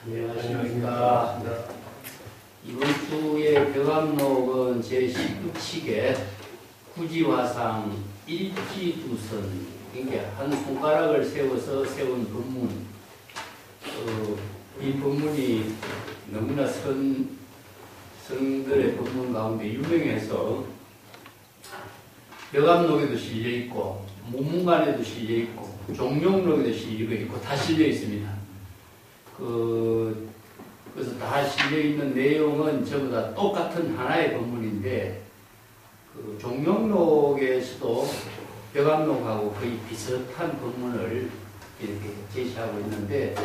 안녕하십니까. 이번 주의 벽암록은 제19칙에 구지화상 일지두선, 그러니까 한 손가락을 세워서 세운 법문. 이 법문이 너무나 성들의 법문 가운데 유명해서 벽암록에도 실려있고 문문관에도 실려있고 종룡록에도 실려있고 다 실려있습니다. 그래서 다 실려있는 내용은 전부 다 똑같은 하나의 법문인데, 종룡록에서도 벽암록하고 거의 비슷한 법문을 이렇게 제시하고 있는데,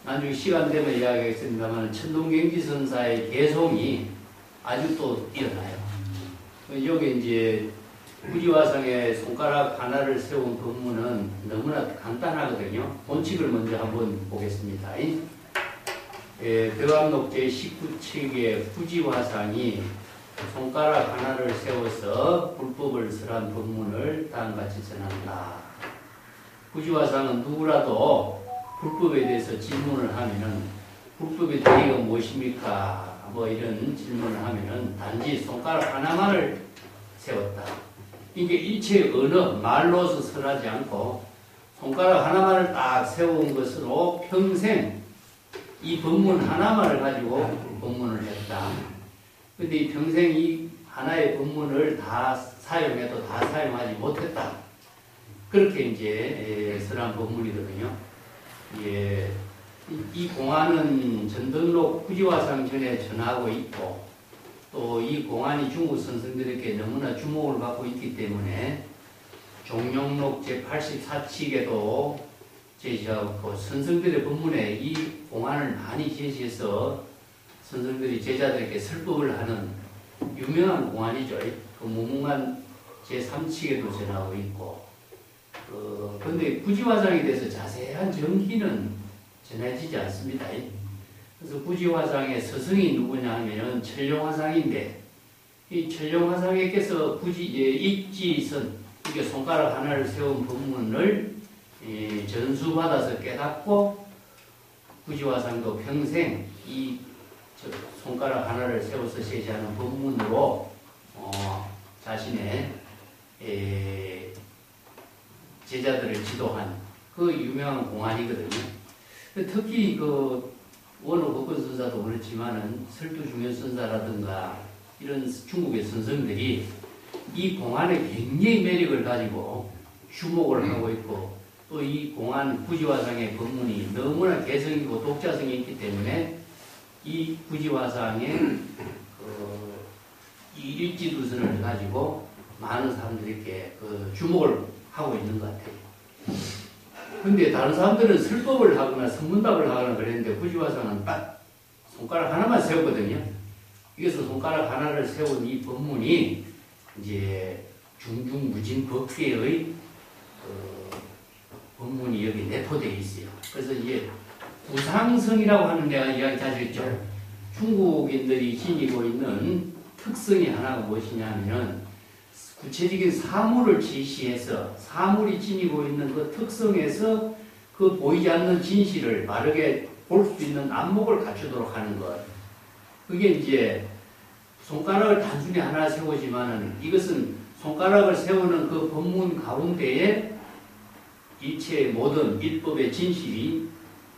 나중에 시간 되면 이야기하겠습니다만, 천동경지선사의 개송이 아주 또 일어나요. 여기 이제 구지화상에 손가락 하나를 세운 법문은 너무나 간단하거든요. 본칙을 먼저 한번 보겠습니다. 벽암록 제19칙의 구지화상이 손가락 하나를 세워서 불법을 설한 법문을 다음같이 전한다. 구지화상은 누구라도 불법에 대해서 질문을 하면은 불법의定義가 무엇입니까? 뭐 이런 질문을 하면은 단지 손가락 하나만을 세웠다. 이게 일체의 언어, 말로서 설하지 않고 손가락 하나만을 딱 세운 것으로 평생 이 법문 하나만을 가지고 법문을 했다. 근데 이 평생 이 하나의 법문을 다 사용해도 다 사용하지 못했다. 그렇게 이제 설한 법문이거든요. 예, 이 공안은 전등록 구지화상 전에 전하고 있고, 또 이 공안이 중국 선생들에게 너무나 주목을 받고 있기 때문에 종룡록 제84칙에도 제시하고, 선생들의 법문에 이 공안을 많이 제시해서 선생들이 제자들에게 설법을 하는 유명한 공안이죠. 그 문문관 제3칙에도 전하고 있고, 그런데 구지화상에 대해서 자세한 정기는 전해지지 않습니다. 그래서 구지화상의 스승이 누구냐 하면은 천룡화상인데, 이 천룡화상에게서 입지선, 이게 손가락 하나를 세운 법문을 전수받아서 깨닫고, 구지화상도 평생 이 손가락 하나를 세워서 제시하는 법문으로 자신의 제자들을 지도한 그 유명한 공안이거든요. 특히 원호 법권선사도 그렇지만은 설두중현선사라든가 이런 중국의 선생들이 이 공안의 굉장히 매력을 가지고 주목을 하고 있고, 또 이 공안 구지화상의 법문이 너무나 개성이고 독자성이 있기 때문에 이 구지화상의 이 일지두선을 가지고 많은 사람들에게 주목을 하고 있는 것 같아요. 근데 다른 사람들은 설법을 하거나 선문답을 하거나 그랬는데 구지화상은 딱 손가락 하나만 세웠거든요. 그래서 손가락 하나를 세운 이 법문이 이제 중중무진법계의 법문이 여기 내포되어 있어요. 그래서 이제 구상성이라고 하는 내가 이야기하셨죠. 중국인들이 지니고 있는 특성이 하나가 무엇이냐면, 구체적인 사물을 지시해서 사물이 지니고 있는 그 특성에서 그 보이지 않는 진실을 바르게 볼 수 있는 안목을 갖추도록 하는 것. 그게 이제 손가락을 단순히 하나 세우지만은 이것은 손가락을 세우는 그 법문 가운데에 일체의 모든 일법의 진실이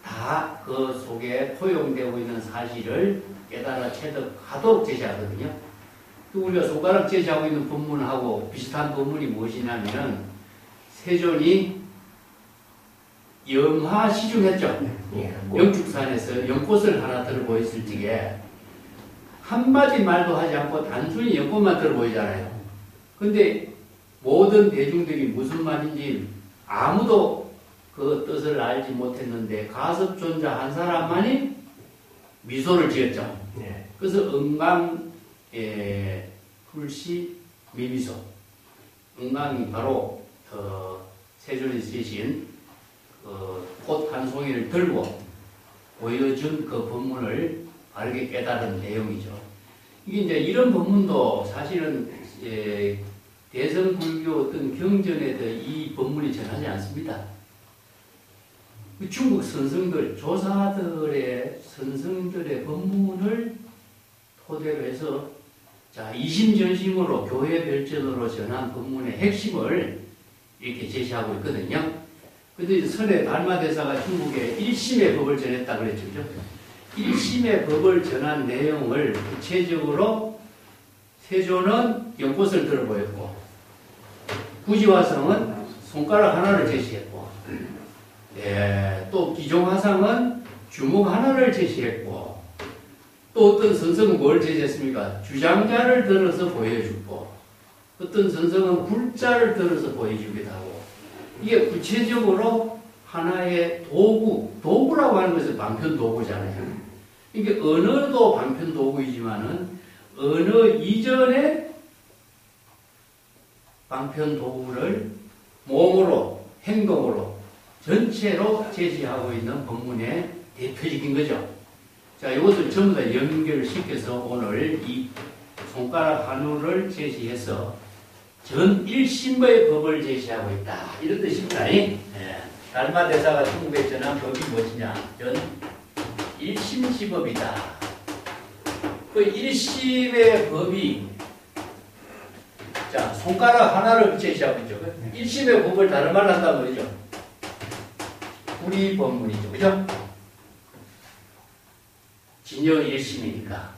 다 그 속에 포용되고 있는 사실을 깨달아 체득하도록 제시하거든요. 또 우리가 손가락 제시하고 있는 법문하고 비슷한 법문이 무엇이냐면, 세존이 영화 시중했죠. 영축산에서 연꽃을 하나 들어보였을 적에 한마디 말도 하지 않고 단순히 연꽃만 들어보이잖아요. 근데 모든 대중들이 무슨 말인지 아무도 그 뜻을 알지 못했는데 가섭존자 한 사람만이 미소를 지었죠. 그래서 응강 불시 미미소, 응강이 바로 세존이 쓰신 꽃 한 송이를 들고 보여준 그 법문을 바르게 깨달은 내용이죠. 이게 이제 이런 법문도 사실은 대성불교 어떤 경전에도 이 법문이 전하지 않습니다. 중국 선성들, 선성들의 법문을 토대로 해서 자, 이심전심으로 교회 별전으로 전한 법문의 핵심을 이렇게 제시하고 있거든요. 근데 선의 달마대사가 중국에 1심의 법을 전했다 그랬죠. 그죠? 1심의 법을 전한 내용을 구체적으로 세조는 연꽃을 들어 보였고, 구지화성은 손가락 하나를 제시했고, 또 기종화상은 주먹 하나를 제시했고, 또 어떤 선성은 뭘 제시했습니까? 주장자를 들어서 보여주고, 어떤 선성은 굴자를 들어서 보여주기도 하고, 이게 구체적으로 하나의 도구라고 하는 것은 방편 도구잖아요. 이게 언어도 방편 도구이지만은 언어 이전의 방편 도구를 몸으로, 행동으로, 전체로 제시하고 있는 법문의 대표적인 거죠. 자, 이것을 전부 다 연결을 시켜서 오늘 이 손가락 한우를 제시해서 전 1심의 법을 제시하고 있다. 이런 뜻입니다. 달마대사가 중국에 전한 법이 무엇이냐? 전 1심시법이다. 그 1심의 법이 자, 손가락 하나를 제시하고 있죠. 1심의 법을 다른 말로 한다는 거죠. 우리 법문이죠. 그죠? 진여 1심이니까.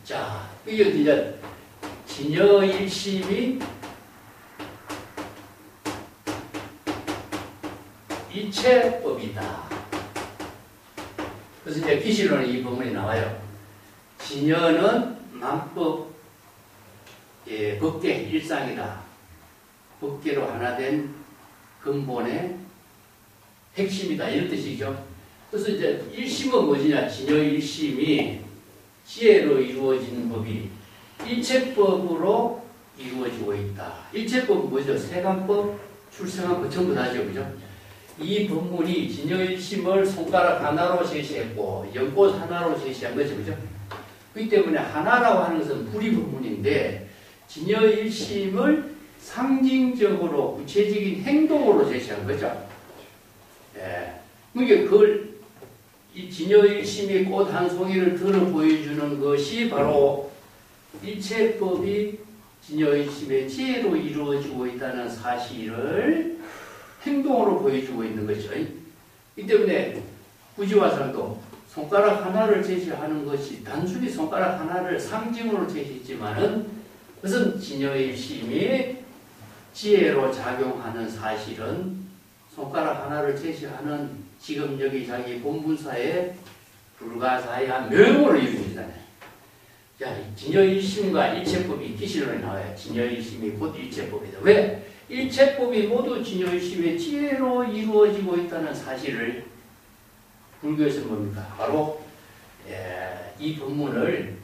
자, 이게 이제 진여 1심이 일체법이다. 그래서 이제 기시로는 이 법문이 나와요. 진여는 만법, 법계 일상이다. 법계로 하나 된 근본의 핵심이다. 이런 뜻이죠. 그래서 이제 1심은 뭐지냐? 진여 1심이 지혜로 이루어진 법이 일체법으로 이루어지고 있다. 일체법은 뭐죠? 세간법, 출생한법 전부 다죠. 그죠? 이 법문이 진여 1심을 손가락 하나로 제시했고 연꽃 하나로 제시한 거죠. 그죠? 그렇기 때문에 하나라고 하는 것은 불이 법문인데 진여 1심을 상징적으로 구체적인 행동으로 제시한 거죠. 그러니까 그걸 이 진여 1심이 꽃 한 송이를 들어 보여주는 것이 바로 일체법이 진여 1심의 지혜로 이루어지고 있다는 사실을 행동으로 보여주고 있는 거죠. 이 때문에 구지화상도 손가락 하나를 제시하는 것이 단순히 손가락 하나를 상징으로 제시했지만은 그것은 진여 1심이 지혜로 작용하는 사실은 손가락 하나를 제시하는 지금 여기 자기 본문사에 불가사의한 명으로 이루어지잖아요. 자, 진여 1심과 일체법이 기시론에 나와요. 진여 1심이 곧 일체법이다. 왜? 일체법이 모두 진여 1심의 지혜로 이루어지고 있다는 사실을 불교에서는 뭡니까? 바로 이 법문을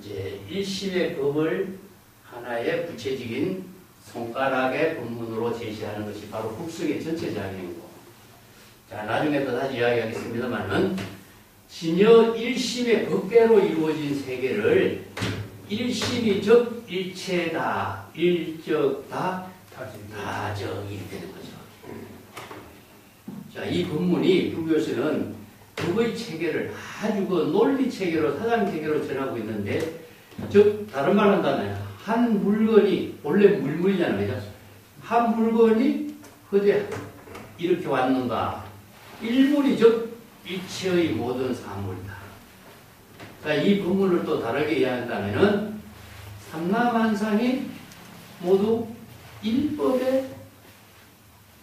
이제 1심의 법을 하나의 구체적인 손가락의 법문으로 제시하는 것이 바로 흡성의 전체 작용이고, 자, 나중에 또 다시 이야기하겠습니다만은 진여 1심의 법계로 이루어진 세계를 1심이 즉 일체다, 일적다, 다적이 되는 거죠. 자, 이 법문이 불교에서는 법의 체계를 아주 그 논리 체계로, 사상 체계로 전하고 있는데, 즉 다른 말 한다면 한 물건이 원래 물이잖아요. 그죠? 한 물건이 허대 이렇게 왔는가? 일물이 즉 일체의 모든 사물이다. 자, 이 법문을 또 다르게 이해한다면은 삼라만상이 모두 일법의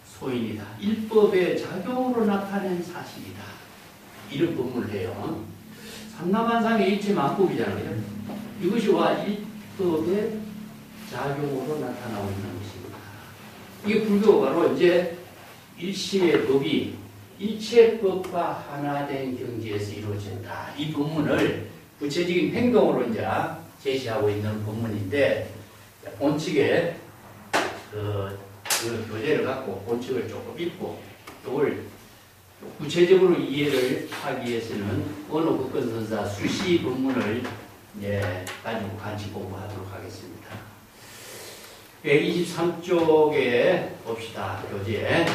소인이다. 일법의 작용으로 나타낸 사실이다. 이런 법문을 해요. 삼라만상의 일체만법이잖아요. 이것이 와 일법의 작용으로 나타나고 있는 것입니다. 이게 불교가 바로 이제 일심의 법이 일체법과 하나 된 경지에서 이루어진다. 이 법문을 구체적인 행동으로 이제 제시하고 있는 법문인데, 본칙에 그 교재를 갖고 본칙을 조금 읽고 이걸 구체적으로 이해를 하기 위해서는 언어 국건선사 수시 법문을 가지고 같이 공부하도록 하겠습니다. 123쪽에 봅시다. 교재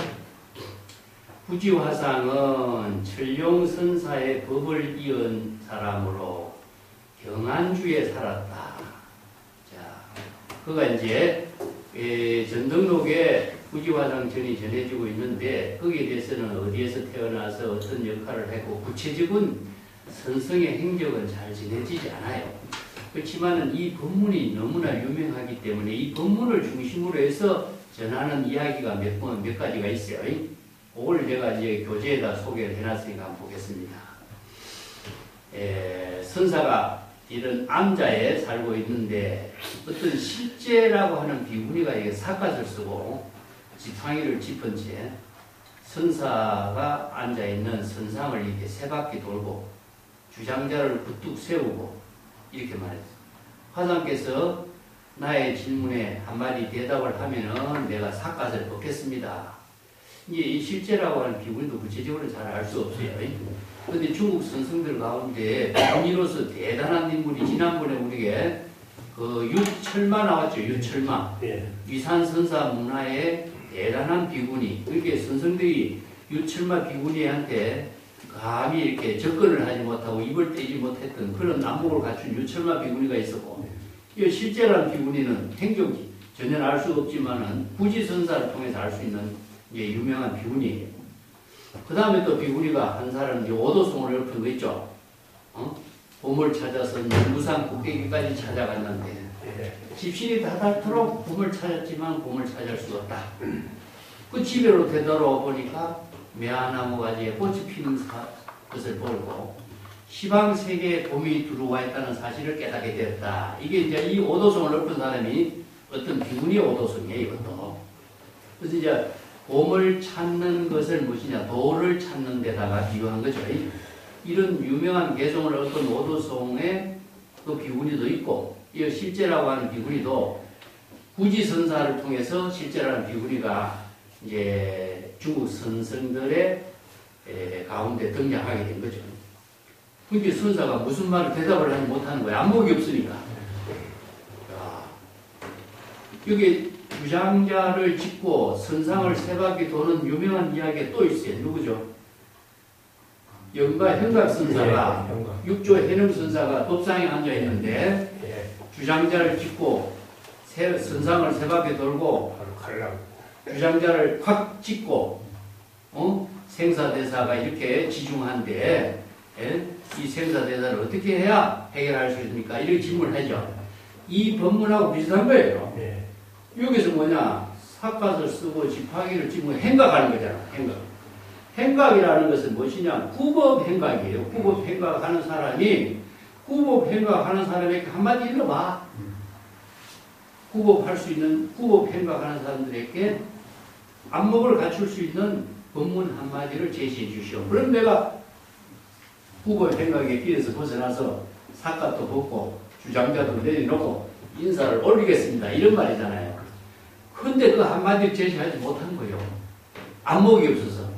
부지화상은 천룡선사의 법을 이은 사람으로 경안주에 살았다. 자, 그가 이제 전등록에 부지화상 전이 전해지고 있는데 거기에 대해서는 어디에서 태어나서 어떤 역할을 했고 구체적인 선성의 행적은 잘 전해지지 않아요. 그렇지만은 이 법문이 너무나 유명하기 때문에 이 법문을 중심으로 해서 전하는 이야기가 몇 가지가 있어요. 그걸 제가 이제 교재에다 소개를 해놨으니까 한번 보겠습니다. 선사가 이런 암자에 살고 있는데 어떤 실제라고 하는 비구니가 이게 삿갓을 쓰고 지팡이를 짚은 채 선사가 앉아있는 선상을 이렇게 세 바퀴 돌고 주장자를 부뚝 세우고 이렇게 말했어요. 화상께서 나의 질문에 한마디 대답을 하면은 내가 삿갓을 벗겠습니다. 이게 이 실제라고 하는 비구니도 구체적으로 잘 알 수 없어요. 그런데 중국 선성들 가운데 비구니로서 대단한 인물이 지난번에 우리에게 그 유철마 나왔죠. 유철마. 네. 위산선사 문화의 대단한 비구니. 그렇게 선성들이 유철마 비구니한테 감히 이렇게 접근을 하지 못하고 입을 떼지 못했던 그런 안목을 갖춘 유철마 비구니가 있었고, 이 실제라는 비구니는 행적이 전혀 알 수 없지만은 부지선사를 통해서 알 수 있는 게 유명한 비구니예요. 그 다음에 또 비구니가 한 사람은 이제 오도송을 읊은 거 있죠. 봄을 찾아서 무산 꼭대기까지 찾아갔는데 집신이 다 닳도록 봄을 찾았지만 봄을 찾을 수 없다. 그 집으로 되돌아와 보니까 매화나무 가지에 꽃이 피는 것을 보고 시방세계에 봄이 들어와 있다는 사실을 깨닫게 되었다. 이게 이제 이 오도송을 읊은 사람이 어떤 비구니의 오도송이에요. 이것도. 그래서 이제 봄을 찾는 것을 무엇이냐, 도를 찾는 데다가 비유한 거죠. 이런 유명한 개성을 얻은 오도송의 그 비구니도 있고, 이 실제라고 하는 비구니도 부지선사를 통해서 실제라는 비구니가 이제 중국 선성들의 가운데 등장하게 된 거죠. 근데 선사가 무슨 말을 대답을 하지 못하는 거야. 안목이 없으니까. 자, 여기 주장자를 짓고 선상을 세 바퀴 도는 유명한 이야기가 또 있어요. 누구죠? 영가 현각선사가 육조 해능선사가 법상에 앉아있는데 주장자를 짓고 선상을 세 바퀴 돌고 주장자를 확 찍고 생사대사가 이렇게 지중한데 이 생사대사를 어떻게 해야 해결할 수 있습니까? 이렇게 질문을 하죠. 이 법문하고 비슷한 거예요. 여기서 뭐냐, 삿갓을 쓰고 지팡이를 짚고 행각하는 거잖아. 행각이라는 것은 무엇이냐, 구법행각이에요. 구법행각하는 사람이 구법행각하는 사람에게 한마디 일러봐. 구법할 수 있는 구법행각하는 사람들에게 안목을 갖출 수 있는 법문 한마디를 제시해 주시오. 그럼 내가 구법행각의 길에서 벗어나서 삿갓도 벗고 주장자도 내려놓고 인사를 올리겠습니다. 이런 말이잖아요. 근데 그 한마디를 제시하지 못한 거예요. 안목이 없어서.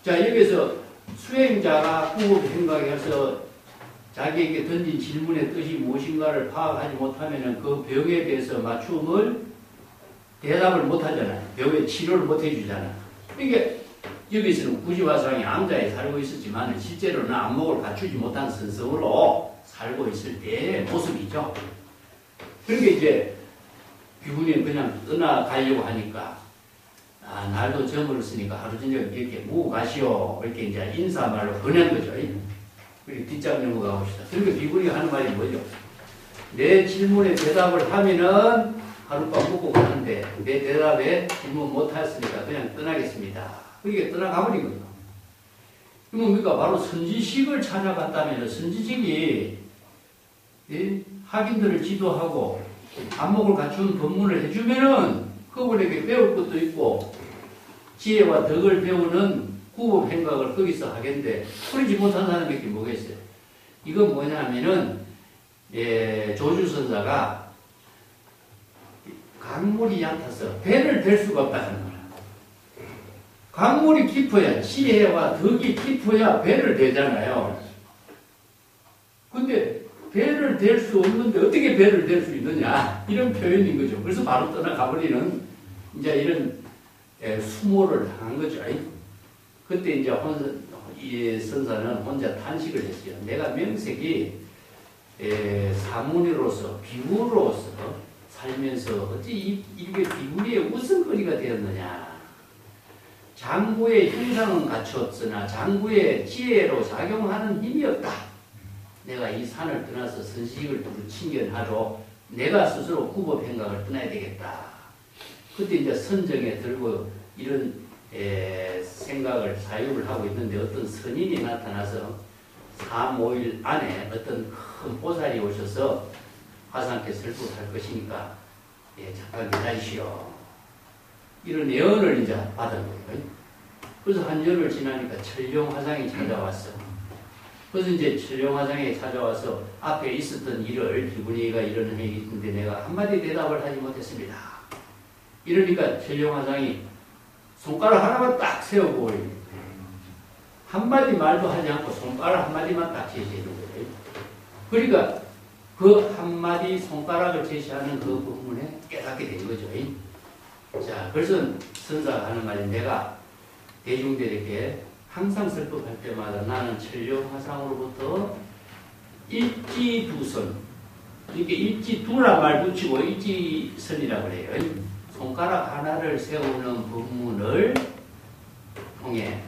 자, 여기서 수행자가 구법행각에서 자기에게 던진 질문의 뜻이 무엇인가를 파악하지 못하면 그 병에 대해서 맞춤을 대답을 못하잖아요. 병의 치료를 못해주잖아요. 이게 여기서는 부지화상이 암자에 살고 있었지만 실제로는 안목을 갖추지 못한 선성으로 살고 있을 때의 모습이죠. 그렇게 이제 비구니는 그냥 떠나가려고 하니까 날도 저물었으니까 하루 저녁 이렇게 묵고 가시오. 이렇게 이제 인사말로 보낸 거죠. 그리고 뒷장 넘어가 봅시다. 그러니까 비구니가 하는 말이 뭐죠? 내 질문에 대답을 하면은 하룻밤 묵고 가는데 내 대답에 질문 못하였으니까 그냥 떠나겠습니다. 그렇게 떠나가버린 거죠. 그러면 우리가 바로 선지식을 찾아갔다면 선지식이 학인들을 지도하고 안목을 갖춘 법문을 해주면은 그분에게 배울 것도 있고 지혜와 덕을 배우는 구법행각을 거기서 하겠는데 그러지 못한 사람에게 뭐겠어요? 이건 뭐냐면은 조주선사가 강물이 얕아서 배를 댈 수가 없다 하는 거야. 강물이 깊어야 지혜와 덕이 깊어야 배를 대잖아요. 근데 배를 댈 수 없는데 어떻게 배를 댈 수 있느냐 이런 표현인 거죠. 그래서 바로 떠나가버리는 이제 이런 수모를 당한 거죠. 그때 이제 이 선사는 혼자 탄식을 했어요. 내가 명색이 사문으로서 비구로서 살면서 어찌 이렇게 비구리의 웃음거리가 되었느냐. 장구의 형상은 갖추었으나 장구의 지혜로 작용하는 힘이 없다. 내가 이 산을 떠나서 선식을 두루 친견하러 내가 스스로 구법 행각을 떠나야 되겠다. 그때 이제 선정에 들고 이런 생각을 사유를 하고 있는데 어떤 선인이 나타나서 3, 5일 안에 어떤 큰 보살이 오셔서 화상께 설법할 것이니까 잠깐 기다리시오. 이런 예언을 이제 받은 거예요. 그래서 한 열흘 지나니까 천룡화상이 찾아왔어. 그래서 이제 천룡화상에 찾아와서 앞에 있었던 일을 기분이가 이런 일이 있는데 내가 한마디 대답을 하지 못했습니다. 이러니까 천룡화상이 손가락 하나만 딱 세우고 한마디 말도 하지 않고 손가락 한마디만 딱 제시해 준 거예요. 그러니까 그 한마디 손가락을 제시하는 그 부분에 깨닫게 된 거죠. 자, 그래서 선사가 하는 말이 내가 대중들에게 항상 설법할 때마다 나는 천룡화상으로부터 일지두선, 이렇게 일지두란 말 붙이고 일지선이라고 그래요. 손가락 하나를 세우는 법문을 통해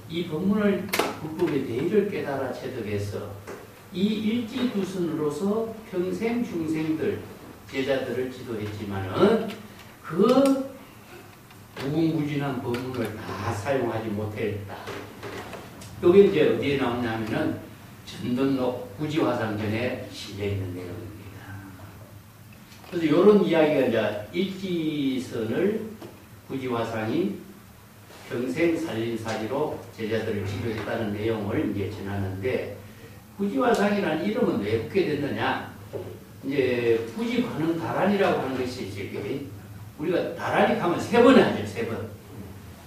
이 법문을 불법의 대의를 깨달아 체득해서 이 일지두선으로서 평생 중생들, 제자들을 지도했지만은 그 무궁무진한 법문을 다 사용하지 못했다. 여기 이제 어디에 나오냐면은 전등록 구지화상전에 실려있는 내용입니다. 그래서 이런 이야기가 이제 일지선을 구지화상이 평생 살림살이로 제자들을 지도했다는 내용을 이제 전하는데 구지화상이라는 이름은 왜 붙게 됐느냐? 이제 구지관음 다란이라고 하는 것이 이제 우리가 다란이 가면 3번 하죠, 3번.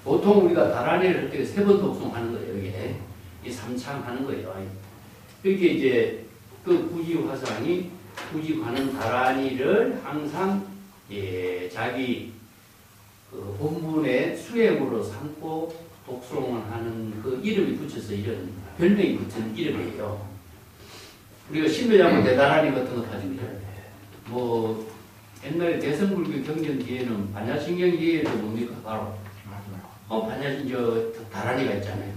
보통 우리가 다란이를 할 때 3번 독송하는 거예요, 이게. 이 삼창하는 거예요. 여기 이제 그 구지화상이 구지관음 다란이를 항상 자기 그 본문의 수행으로 삼고 독송을 하는 그 이름이 붙여서 이런 별명이 붙은 이름이에요. 우리가 신묘장군 대다란이 같은 거 가지고 뭐 옛날에 대성불교 경전 뒤에는 반야신경 뒤에도 뭡니까? 바로 다란이가 있잖아요.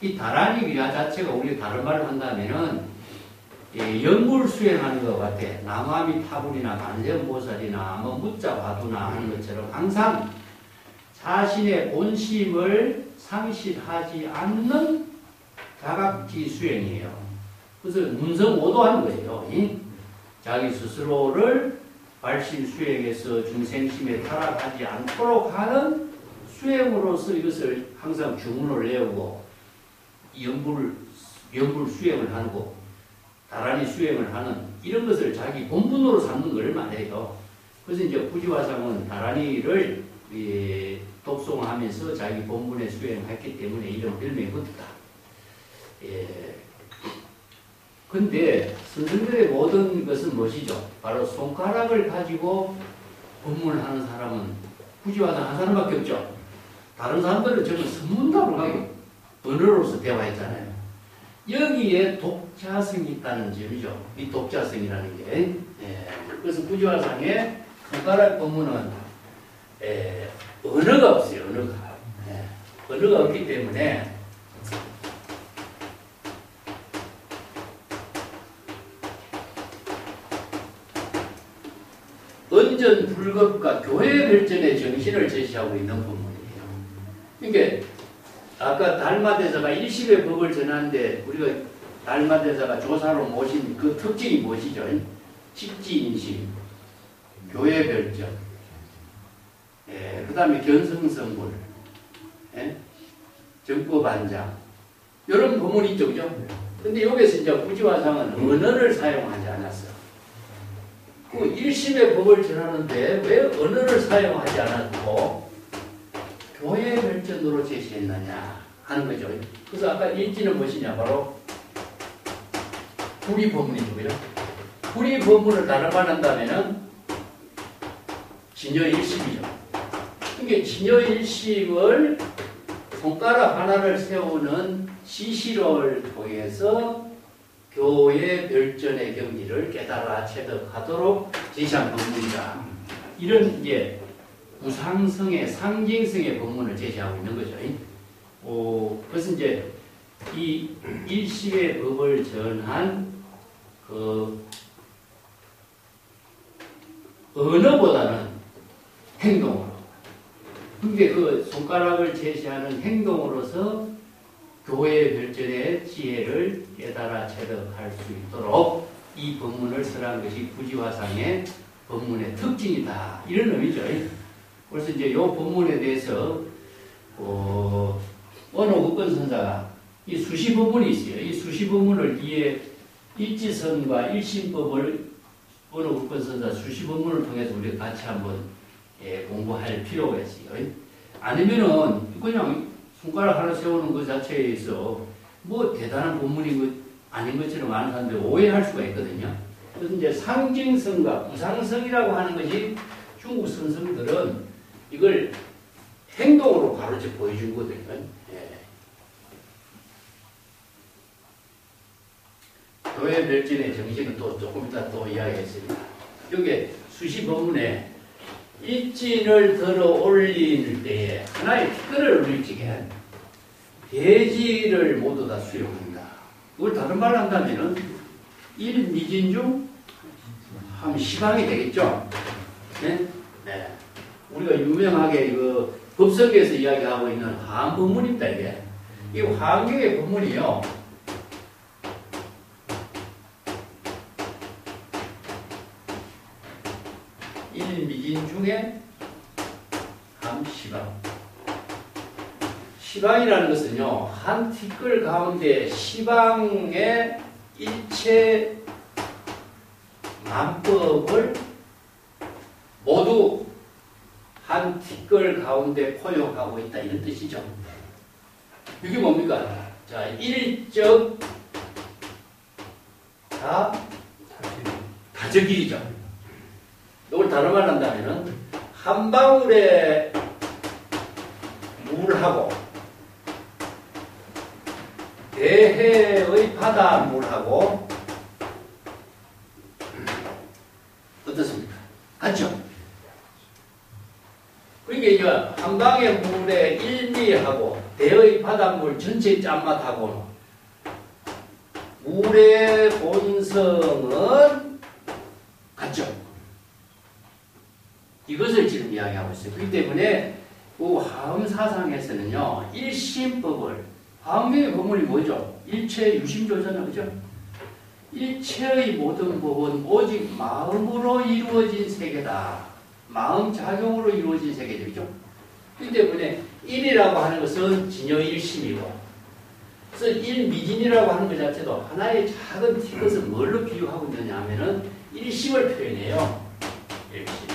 이 다란이 위화 자체가 우리 다른 말로 한다면은 연불 수행하는 것 같아. 남아미 타불이나 관세음보살이나 뭐 묻자화두나 하는 것처럼 항상 자신의 본심을 상실하지 않는 자각지 수행이에요. 그래서 문성오도하는 거예요. 자기 스스로를 발심 수행해서 중생심에 타락하지 않도록 하는 수행으로서 이것을 항상 주문을 내오고 연불 수행을 하고 다란이 수행을 하는 이런 것을 자기 본분으로 삼는 걸 말해요. 그래서 이제 구지화상은 다란이를 독송하면서 자기 본분에 수행했기 때문에 이런 별명이 붙었다. 근데 선생들의 모든 것은 무엇이죠? 바로 손가락을 가지고 법문을 하는 사람은 구지화상 한 사람밖에 없죠. 다른 사람들은 전부 선문답을 하고 언어로서 대화했잖아요. 여기에 독자성이 있다는 점이죠. 이 독자성이라는 게. 그래서 구지화상의 손가락 법문은 언어가 없어요. 언어가 없기 때문에 언전 불급과 교회 발전의 정신을 제시하고 있는 법문이에요. 그러니까 아까 달마대사가 일십의 법을 전하는데 우리가 달마대사가 조사로 모신 그 특징이 무엇이죠? 직지인심, 교회 발전, 그 다음에 견성성불, 정법안장 이런 법문이 있죠, 그죠? 근데 여기서 이제 구지화상은 언어를 사용하지 않았어. 그 일심의 법을 전하는데 왜 언어를 사용하지 않았고 교회 발전으로 제시했느냐 하는 거죠. 그래서 아까 일지는 무엇이냐? 바로 불의 법문이죠. 그죠? 불의 법문을 다른 말 한다면은 진여 일심이죠. 그러니까 이게 진여일심을 손가락 하나를 세우는 시시를 통해서 교회 별전의 경리를 깨달아 체득하도록 제시한 법문이다. 이런 이제 우상성의 상징성의 법문을 제시하고 있는 거죠. 그래서 이제 이 일심의 법을 전한 그 언어보다는 행동으로. 근데 그 손가락을 제시하는 행동으로서 교회의 별전의 지혜를 깨달아 체득할 수 있도록 이 법문을 설한 것이 부지화상의 법문의 특징이다. 이런 의미죠. 그래서 이제 이 법문에 대해서 어느 국권 선사가 이 수시 법문이 있어요. 이 수시 법문을 이에 일지선과 일심법을 어느 국권 선사 수시 법문을 통해서 우리가 같이 한번 공부할 필요가 있어요. 아니면은 그냥 손가락 하나 세우는 것 자체에 있어 뭐 대단한 본문인 것 아닌 것처럼 많은 사람들이 오해할 수가 있거든요. 그래서 이제 상징성과 우상성이라고 하는 것이 중국 선성들은 이걸 행동으로 바로지 보여준 거거든요. 교회 별진의 정신은 또 조금 이따 또 이야기했습니다. 여기 수시 법문에 일진을 들어 올릴 때에 하나의 티끌을 올릴 적에 대지를 모두 다 수용한다. 그걸 다른 말로 한다면은 일미진 중 한 시방이 되겠죠. 네? 네. 우리가 유명하게 이거 법석에서 이야기하고 있는 화엄 법문입니다. 이게 이 화엄경의 법문이요. 일미진 중에 한 시방. 시방이라는 것은요, 한 티끌 가운데 시방의 일체 만법을 모두 한 티끌 가운데 포용하고 있다. 이런 뜻이죠. 이게 뭡니까? 자, 일적 다적일이죠. 이걸 다른 말로 한다면은 한 방울의 물하고 대해의 바닷물하고 어떻습니까? 같죠? 그러니까 이제 한 방의 물의 1미하고 대의 바닷물 전체 짠맛하고는 물의 본성은 같죠? 이것을 지금 이야기하고 있어요. 그렇기 때문에 그 화엄사상에서는요, 일심법을, 화엄경의 법문이 뭐죠? 일체 유심조잖아요. 그죠? 일체의 모든 법은 오직 마음으로 이루어진 세계다. 마음 작용으로 이루어진 세계죠. 그렇기 때문에 일이라고 하는 것은 진여일심이고, 그래서 일미진이라고 하는 것 자체도 하나의 작은 티것을 뭘로 비유하고 있느냐 하면은 일심을 표현해요. 일심.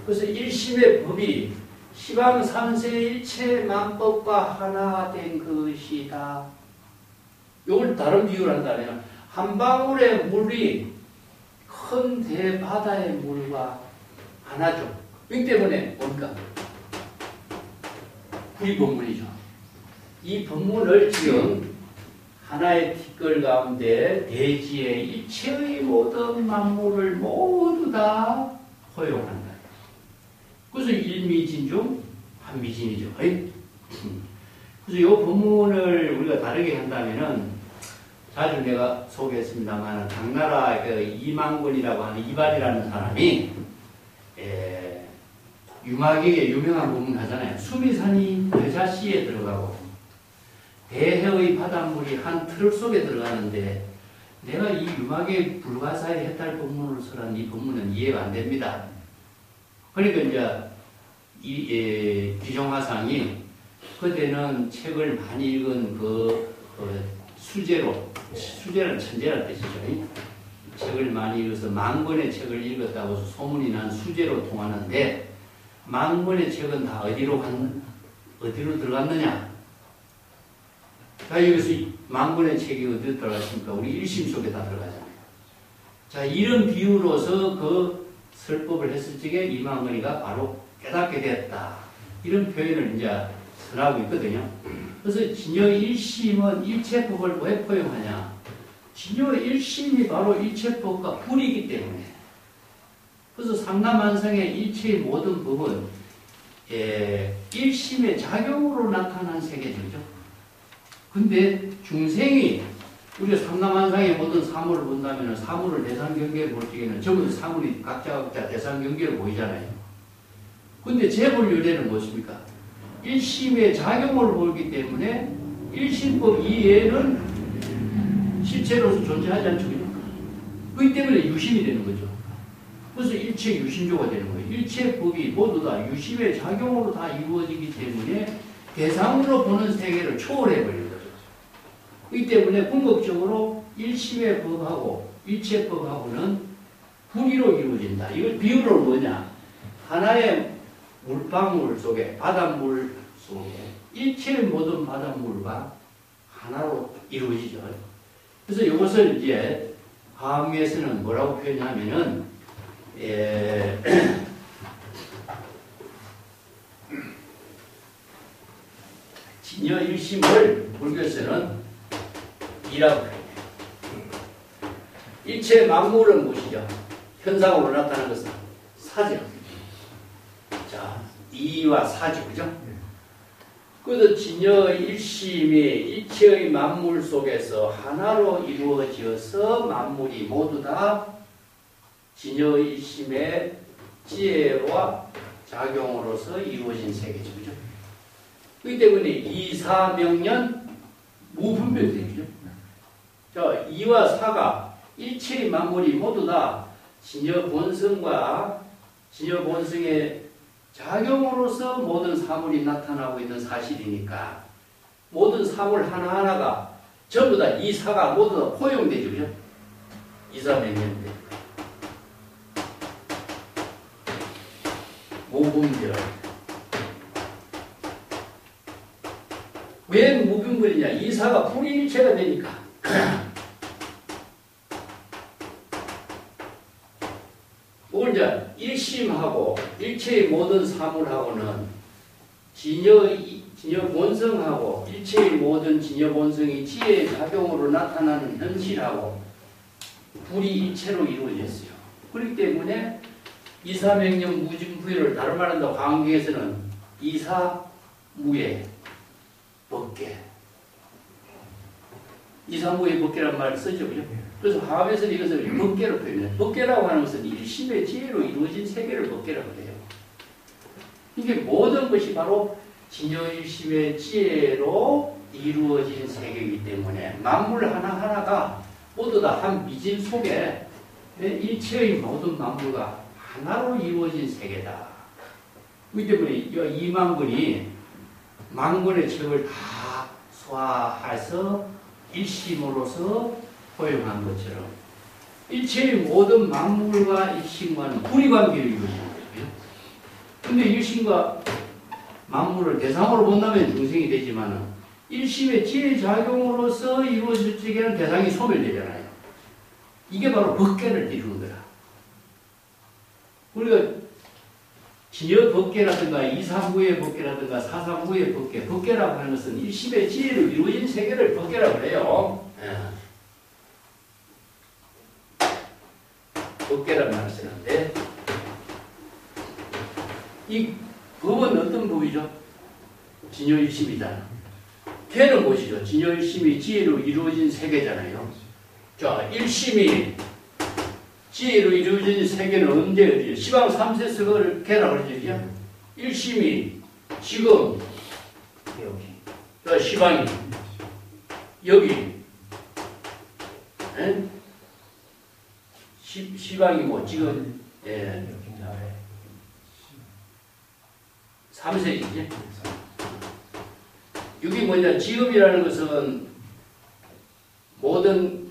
그래서 일심의 법이 시방 삼세 일체 만법과 하나 된 것이다. 이걸 다른 비유를 한다면 한 방울의 물이 큰 대바다의 물과 하나죠. 그렇기 때문에 뭡니까? 구리 법문이죠. 이 법문을 지금 하나의 티끌 가운데 대지의 일체의 모든 만물을 모두 다 허용한다. 그래서 일미진 중 한미진이죠. 그래서 이 법문을 우리가 다르게 한다면은 자주 내가 소개했습니다만 당나라 그 이망군이라고 하는 이발이라는 사람이 유마경에 유명한 법문 하잖아요. 수미산이 여자씨에 들어가고 대해의 바닷물이 한 트럭 속에 들어가는데 내가 이 유마경 불가사의 해탈 법문을 설한 이 법문은 이해가 안 됩니다. 그러니까 이제 이 귀종화상이 그때는 책을 많이 읽은 수제는 천재라는 뜻이죠. 책을 많이 읽어서 10,000권의 책을 읽었다고 소문이 난 수제로 통하는데 10,000권의 책은 다 어디로 들어갔느냐? 자, 여기서 10,000권의 책이 어디로 들어갔습니까? 우리 일심 속에 다 들어가잖아요. 자, 이런 비유로서 그 설법을 했을 적에 이망건이가 바로 깨닫게 되었다. 이런 표현을 이제 선하고 있거든요. 그래서 진여 1심은 일체법을 왜 포용하냐? 진여 1심이 바로 일체법과 불이기 때문에. 그래서 삼라만상의 일체의 모든 법은 1심의 작용으로 나타난 세계죠. 근데 중생이 우리가 삼라만상의 모든 사물을 본다면 사물을 대상경계를 볼 적에는 전부 사물이 각자 대상경계를 보이잖아요. 근데 재불율례는 무엇입니까? 1심의 작용을 보기 때문에 1심법 이외에는 실체로서 존재하지 않죠. 그렇기 때문에 유심이 되는 거죠. 그래서 일체 유심조가 되는 거예요. 일체 법이 모두 다 유심의 작용으로 다 이루어지기 때문에 대상으로 보는 세계를 초월해버리는 거죠. 그렇기 때문에 궁극적으로 일심의 법하고 일체법하고는 분리로 이루어진다. 이걸 비유로 뭐냐? 하나의 물방울 속에, 바닷물 속에 일체의 모든 바닷물과 하나로 이루어지죠. 그래서 이것을 이제 화엄에서는 뭐라고 표현하면은 진여 일심을 불교에서는 이라고 표현해요. 일체 만물은 무엇이죠? 현상으로 나타나는 것은 사죠. 자, 이와 사죠, 그죠? 그래서 진여 일심이 일체의 만물 속에서 하나로 이루어져서 만물이 모두 다 진여 일심의 지혜와 작용으로서 이루어진 세계죠, 그죠? 그렇기 때문에 이사명년 무분별되죠. 자, 이와 사가 일체의 만물이 모두 다 진여 본성과 진여 본성의 작용으로서 모든 사물이 나타나고 있는 사실이니까 모든 사물 하나하나가 전부 다 이 사가 모두 다 포용되죠. 그죠? 이사명년대 무분별. 왜 무분별이냐? 이사가 불일체가 되니까. 오늘 이제 일심하고 일체의 모든 사물하고는 진여 본성하고 일체의 모든 진여 본성이 지혜의 작용으로 나타나는 현실하고 불이 일체로 이루어졌어요. 그렇기 때문에 이사명령 무진부여를 다른 말한다고 광경에서는 이사무예 법계, 이사무예 법계란 말을 쓰죠. 그죠? 그래서 화엄에서는 이것을 법계로 표현해요. 법계라고 하는 것은 일심의 지혜로 이루어진 세계를 법계라고 해요. 이게 모든 것이 바로 진여일심의 지혜로 이루어진 세계이기 때문에 만물 하나하나가 모두 다 한 미진 속에 일체의 모든 만물과 하나로 이루어진 세계다. 그렇기 때문에 이 만군이 만군의 책을 다 소화해서 일심으로서 포용한 것처럼 일체의 모든 만물과 일심과는 불이관계를 이루어지는 거죠. 그런데 일심과 만물을 대상으로 본다면 중생이 되지만 일심의 지혜 작용으로서 이루어질 적에는 대상이 소멸되잖아요. 이게 바로 법계를 이루는 거야. 우리가 진여 법계라든가 이사무의 법계라든가 사사무의 법계, 법계라고 하는 것은 일심의 지혜로 이루어진 세계를 법계라고 해요. 법계라는 말을 쓰는데 이 법은 어떤 법이죠? 진여일심이잖아. 걔는 무엇이죠? 진여일심이 지혜로 이루어진 세계잖아요. 자, 일심이 지혜로 이루어진 세계는 언제 어디에? 시방 3세석을 개라고 그러죠. 일심이 지금 여기. 자, 시방이 여기. 에? 시방이고 지금 3세이지. 여기 뭐냐? 지금이라는 것은 모든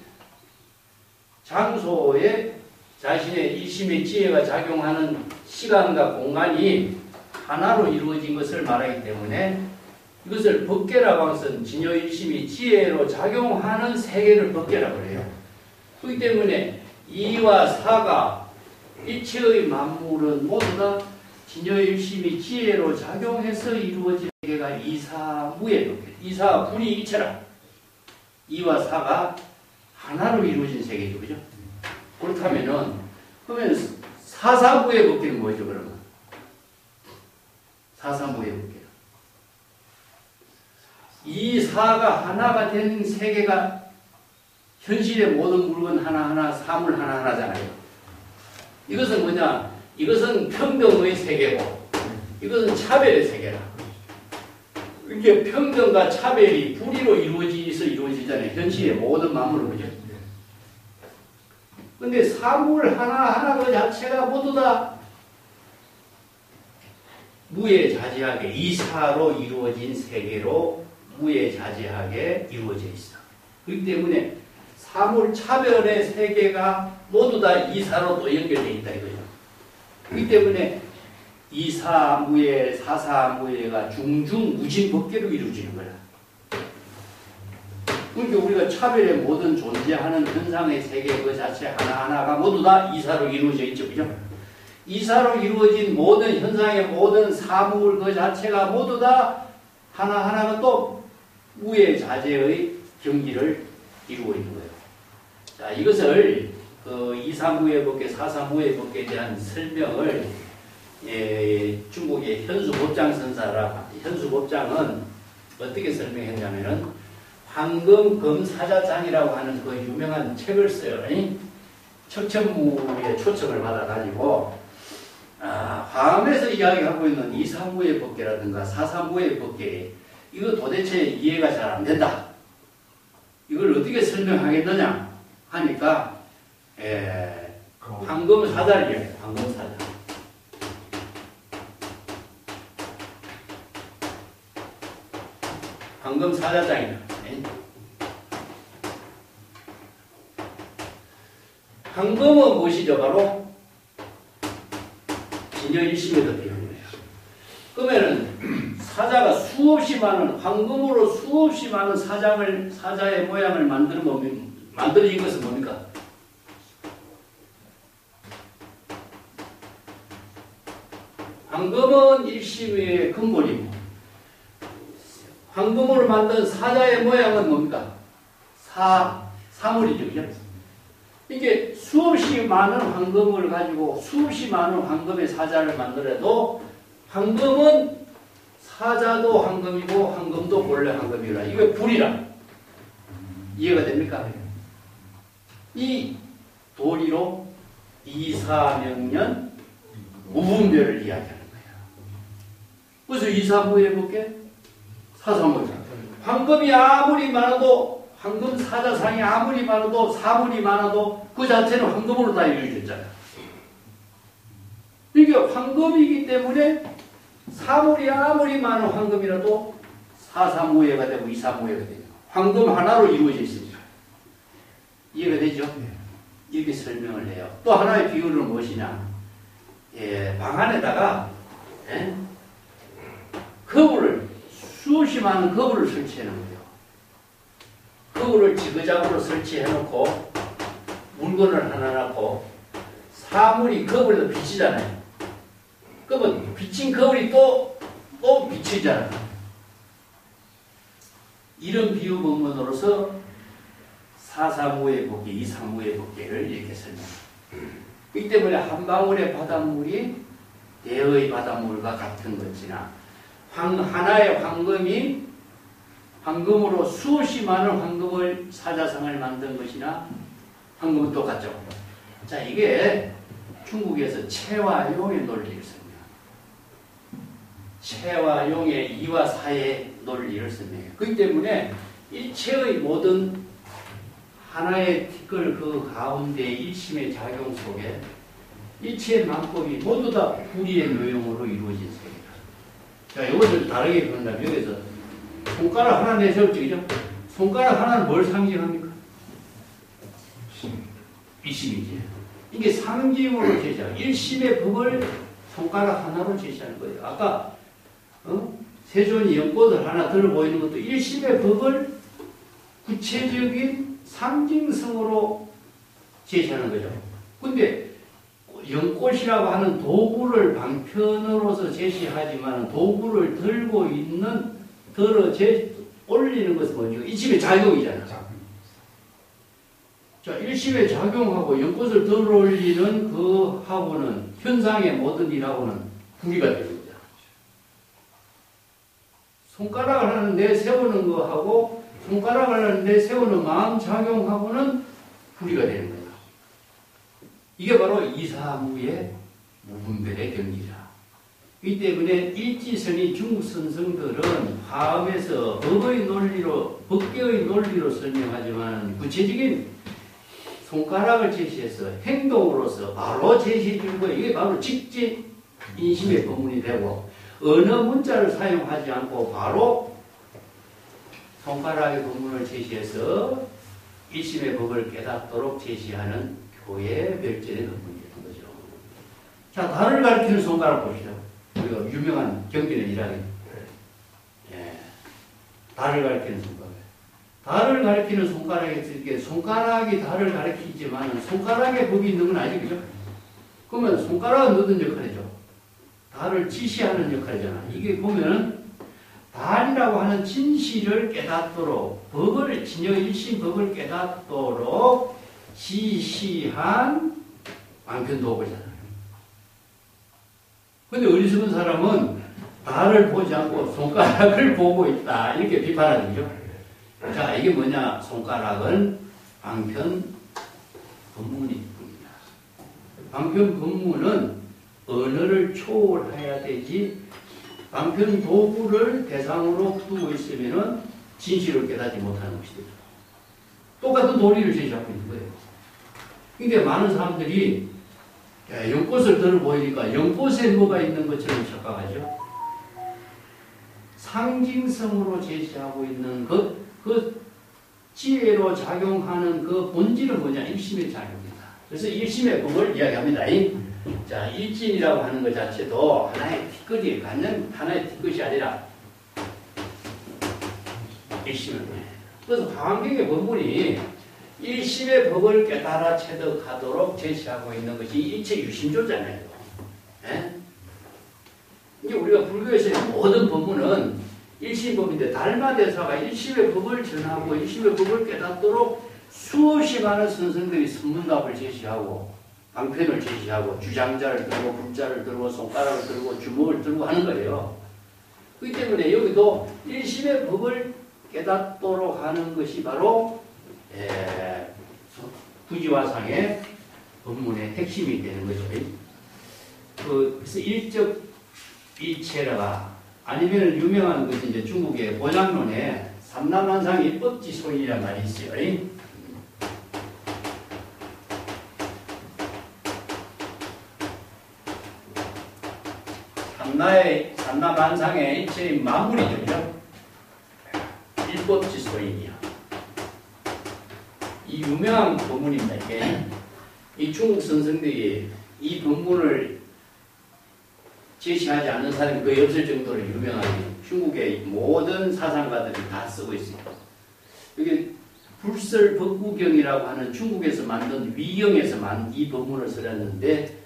장소에 자신의 일심의 지혜가 작용하는 시간과 공간이 하나로 이루어진 것을 말하기 때문에 이것을 법계라고 하는 것은 진여일심이 지혜로 작용하는 세계를 법계라고 해요. 그렇기 때문에 이와 사가 일체의 만물은 모두 다 진여일심이 지혜로 작용해서 이루어진 세계가 이사무의 법계. 이사와 분이 일체라. 이와 사가 하나로 이루어진 세계죠. 그죠? 그렇다면은, 그러면 사사무의 법계는 뭐죠, 그러면? 사사무의 법계. 이 사가 하나가 된 세계가 현실의 모든 물건 하나하나, 사물 하나하나잖아요. 이것은 뭐냐? 이것은 평등의 세계고, 이것은 차별의 세계라. 이게 평등과 차별이 불의로 이루어지잖아요. 현실의 모든 만물은, 그죠? 근데 사물 하나하나 그 자체가 모두 다 무예자재하게, 이사로 이루어진 세계로 무예자재하게 이루어져 있어. 그렇기 때문에 사물 차별의 세계가 모두 다 이사로 또 연결되어 있다 이거죠. 그렇기 때문에 이사무예, 사사무예가 중중무진법계로 이루어지는 거야. 그러니까 우리가 차별의 모든 존재하는 현상의 세계 그 자체 하나하나가 모두 다 이사로 이루어져 있죠. 그죠? 이사로 이루어진 모든 현상의 모든 사물 그 자체가 모두 다 하나하나가 또 무예자재의 경지를 이루고 있는 거예요. 자, 이것을 그 이사무예법계, 사사무예법계에 대한 설명을 중국의 현수법장 선사라. 현수법장은 어떻게 설명했냐면은 황금검사자장이라고 하는 그 유명한 책을 써요. 척천무에 초청을 받아가지고 화엄에서 이야기하고 있는 이사무예법계라든가 사사무예법계 이거 도대체 이해가 잘 안 된다. 이걸 어떻게 설명하겠느냐 하니까 황금사자를 이야기해요. 황금사자. 황금사자장이다. 황금은 무엇이죠? 바로 진여일심에도 비유해요. 그러면은 사자가 수없이 많은 황금으로 수없이 많은 사자의 모양을 만들어진 것은 뭡니까? 황금은 일심의 근본이고 황금으로 만든 사자의 모양은 뭡니까? 사물이죠. 그죠? 이게 수없이 많은 황금을 가지고 수없이 많은 황금의 사자를 만들어도 황금은 사자도 황금이고 황금도 본래 황금이라. 이게 불이라. 이해가 됩니까? 이 도리로 이사명년 무분별을 이야기하는 거예요. 그래서 이사무예법계, 사사무예. 황금이 아무리 많아도 황금 사자상이 아무리 많아도 사물이 많아도 그 자체는 황금으로 다 이루어졌잖아요. 이게 황금이기 때문에 사물이 아무리 많은 황금이라도 사사무예가 되고 이사무예가 되죠. 황금 하나로 이루어져 있습니다. 이해가 되죠? 이렇게 설명을 해요. 또 하나의 비유는 무엇이냐? 방 안에다가 거울을 수없이 많은 거울을 설치해 놓은 거예요. 거울을 지그작으로 설치해놓고 물건을 하나 놓고 사물이 거울에서 비치잖아요. 그러면 비친 거울이 또 비치잖아요. 이런 비유 본문으로서 사사무예법계, 이사무예법계를 이렇게 설명합니다. 이 때문에 한 방울의 바닷물이 대의 바닷물과 같은 것이나 하나의 황금이 황금으로 수없이 많은 황금을 사자상을 만든 것이나 황금은 똑같죠. 자, 이게 중국에서 채와 용의 논리를 씁니다. 채와 용의 이와 사의 논리를 설명해요. 그렇기 때문에 일체의 모든 하나의 티끌 그 가운데 일심의 작용 속에 일체의 만법이 모두 다 불의의 묘용으로 이루어진 세계다. 자, 이것을 다르게 본다면 여기서 손가락 하나 내세웠죠, 그죠? 손가락 하나는 뭘 상징합니까? 일심이지. 이게 상징으로 제시하고 일심의 법을 손가락 하나로 제시하는 거예요. 아까 세존이 연꽃을 하나 들어 보이는 것도 일심의 법을 구체적인 상징성으로 제시하는 거죠. 근데 연꽃이라고 하는 도구를 방편으로서 제시하지만 도구를 들고 있는 올리는 것은 뭐죠? 일심의 작용이잖아. 자, 일심의 작용하고 연꽃을 들어 올리는 그 하고는 현상의 모든 일하고는 구리가 됩니다. 손가락을 하는데 세우는 거하고 손가락을 하는데 세우는 마음 작용하고는 구리가 되는 거야. 이게 바로 이사무의 무분별의 경지라. 이 때문에 일지선이 중국 선성들은 화엄에서 법의 논리로, 법계의 논리로 설명하지만 구체적인 손가락을 제시해서 행동으로서 바로 제시해 주는 거예요. 이게 바로 직지 인심의 법문이 되고, 어느 문자를 사용하지 않고 바로 손가락의 법문을 제시해서 일심의 법을 깨닫도록 제시하는 교의 별전의 법문이라는 거죠. 자, 달을 가리키는 손가락 보시죠. 우리가 유명한 경기는 이라는, 예, 달을 가리키는 손가락. 달을 가리키는 손가락이 손가락이 달을 가리키지만 손가락에 법이 있는 건 아니죠. 그러면 손가락은 어떤 역할이죠? 달을 지시하는 역할이잖아. 이게 보면은 달이라고 하는 진실을 깨닫도록 법을 진여일심 법을 깨닫도록 지시한 방편도구잖아요. 근데 어리석은 사람은 달을 보지 않고 손가락을 보고 있다 이렇게 비판하는 거죠. 자, 이게 뭐냐? 손가락은 방편 법문입니다. 방편 법문은 언어를 초월해야 되지, 방편 도구를 대상으로 두고 있으면은 진실을 깨닫지 못하는 것이죠. 똑같은 도리를 제시하고 있는 거예요. 그러니까 많은 사람들이 연꽃을 들어 보이니까 연꽃에 뭐가 있는 것처럼 착각하죠. 상징성으로 제시하고 있는 그 지혜로 작용하는 그 본질은 뭐냐? 일심의 작용입니다. 그래서 일심의 법을 이야기합니다. 자, 일진이라고 하는 것 자체도 하나의 티끌이 갖는 하나의 티끌이 아니라 일심을. 그래서 화엄경의 법문이 일심의 법을 깨달아 체득하도록 제시하고 있는 것이 일체 유심조잖아요. 예? 이제 우리가 불교에서의 모든 법문은 일심법인데 달마대사가 일심의 법을 전하고 일심의 법을 깨닫도록 수없이 많은 선생들이 선문답을 제시하고 방편을 제시하고 주장자를 들고 불자를 들고 손가락을 들고 주먹을 들고 하는 거예요. 그렇기 때문에 여기도 일심의 법을 깨닫도록 하는 것이 바로 부지화상의 법문의 핵심이 되는 거죠. 그래서 일적 일체라가 아니면 유명한 것이 이제 중국의 보장론에 삼라만상 일법지소이라는 말이 있어요. 삼라만상의 일체의 마무리죠. 일법지소이냐. 이 유명한 법문입니다. 이게 이 중국 선생들이 이 법문을 제시하지 않는 사람이 거의 없을 정도로 유명하게 중국의 모든 사상가들이 다 쓰고 있습니다. 이게 불설법구경이라고 하는 중국에서 만든 위경에서 이 법문을 쓰렸는데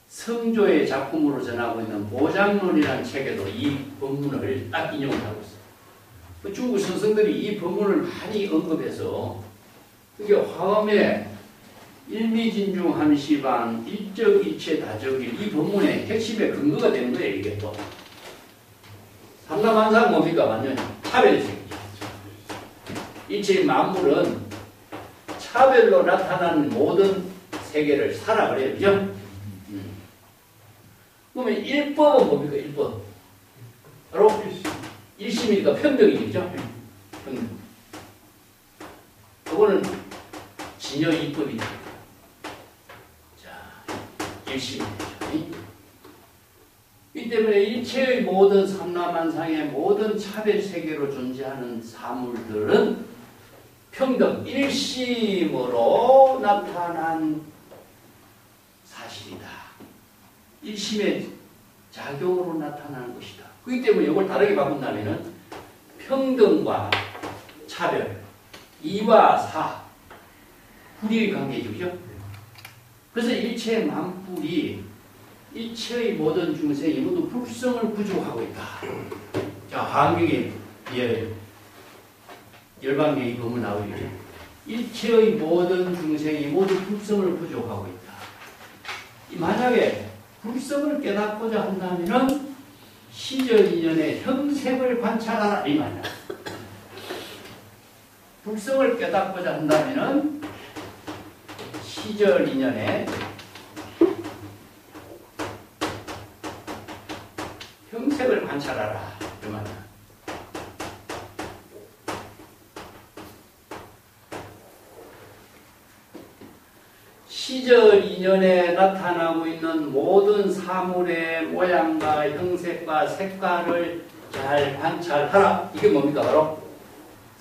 성조의 작품으로 전하고 있는 보장론이라는 책에도 이 법문을 딱 인용을 하고 있어요. 중국 선생들이 이 법문을 많이 언급해서 이게 화엄의 일미진중함시방 일적일체 다적일 이 법문의 핵심의 근거가 되는 거예요. 이게 또 삼라만상 뭡니까? 완전 차별적이죠. 일체의 만물은 차별로 나타나는 모든 세계를 사라 그래요. 그죠? 그러면 일법은 뭡니까? 일법 바로 일심이니까 평등이죠. 평등. 그거는 진여 이법이다. 자, 일심이죠. 이 때문에 일체의 모든 삼라만상의 모든 차별 세계로 존재하는 사물들은 평등, 일심으로 나타난 사실이다. 일심의 작용으로 나타나는 것이다. 그렇기 때문에 이걸 다르게 바꾼다면은 평등과 차별, 이와 사, 불의의 관계죠. 그죠? 그래서 일체 만물이 일체의 모든 중생이 모두 불성을 구족하고 있다. 자, 화엄경에 열반경이 보면 나오죠. 일체의 모든 중생이 모두 불성을 구족하고 있다. 만약에 불성을 깨닫고자 한다면은 시절 인연의 형색을 관찰하라 이 말이야. 불성을 깨닫고자 한다면은 시절 인연의 형색을 관찰하라 이 말이야. 시절 인연에 나타나고 있는 모든 사물의 모양과 형색과 색깔을 잘 관찰하라. 이게 뭡니까? 바로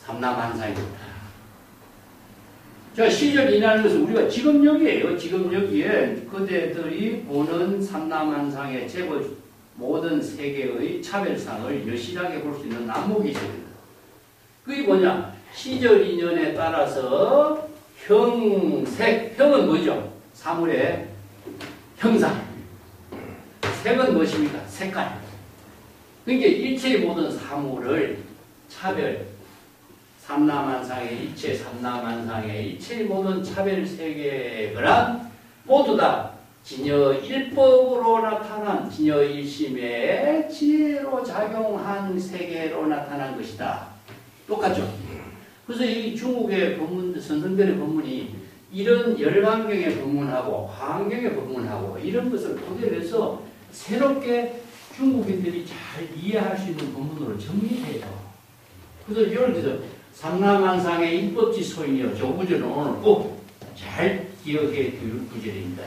삼라만상입니다. 자, 시절 인연이라는 것은 우리가 지금 여기에요. 지금 여기에 그대들이 보는 삼라만상의 제법 모든 세계의 차별상을 여실하게 볼 수 있는 안목이 있습니다. 그게 뭐냐? 시절 인연에 따라서 형색, 형은 뭐죠? 사물의 형상. 색은 무엇입니까? 색깔. 그러니까 일체의 모든 사물을 차별, 삼라만상의 일체, 삼라만상의 일체의 모든 차별 세계가 모두 다 진여 일법으로 나타난 진여 일심의 지혜로 작용한 세계로 나타난 것이다. 똑같죠? 그래서 이 중국의 법문, 선선별의 법문이 이런 열반경의 법문하고 화엄경의 법문하고 이런 것을 토대로 해서 새롭게 중국인들이 잘 이해할 수 있는 법문으로 정리해요. 그래서 예를 들어서 삼라만상의 일법지소이며 저 구절은 오늘 꼭 잘 기억해 둘 구절입니다.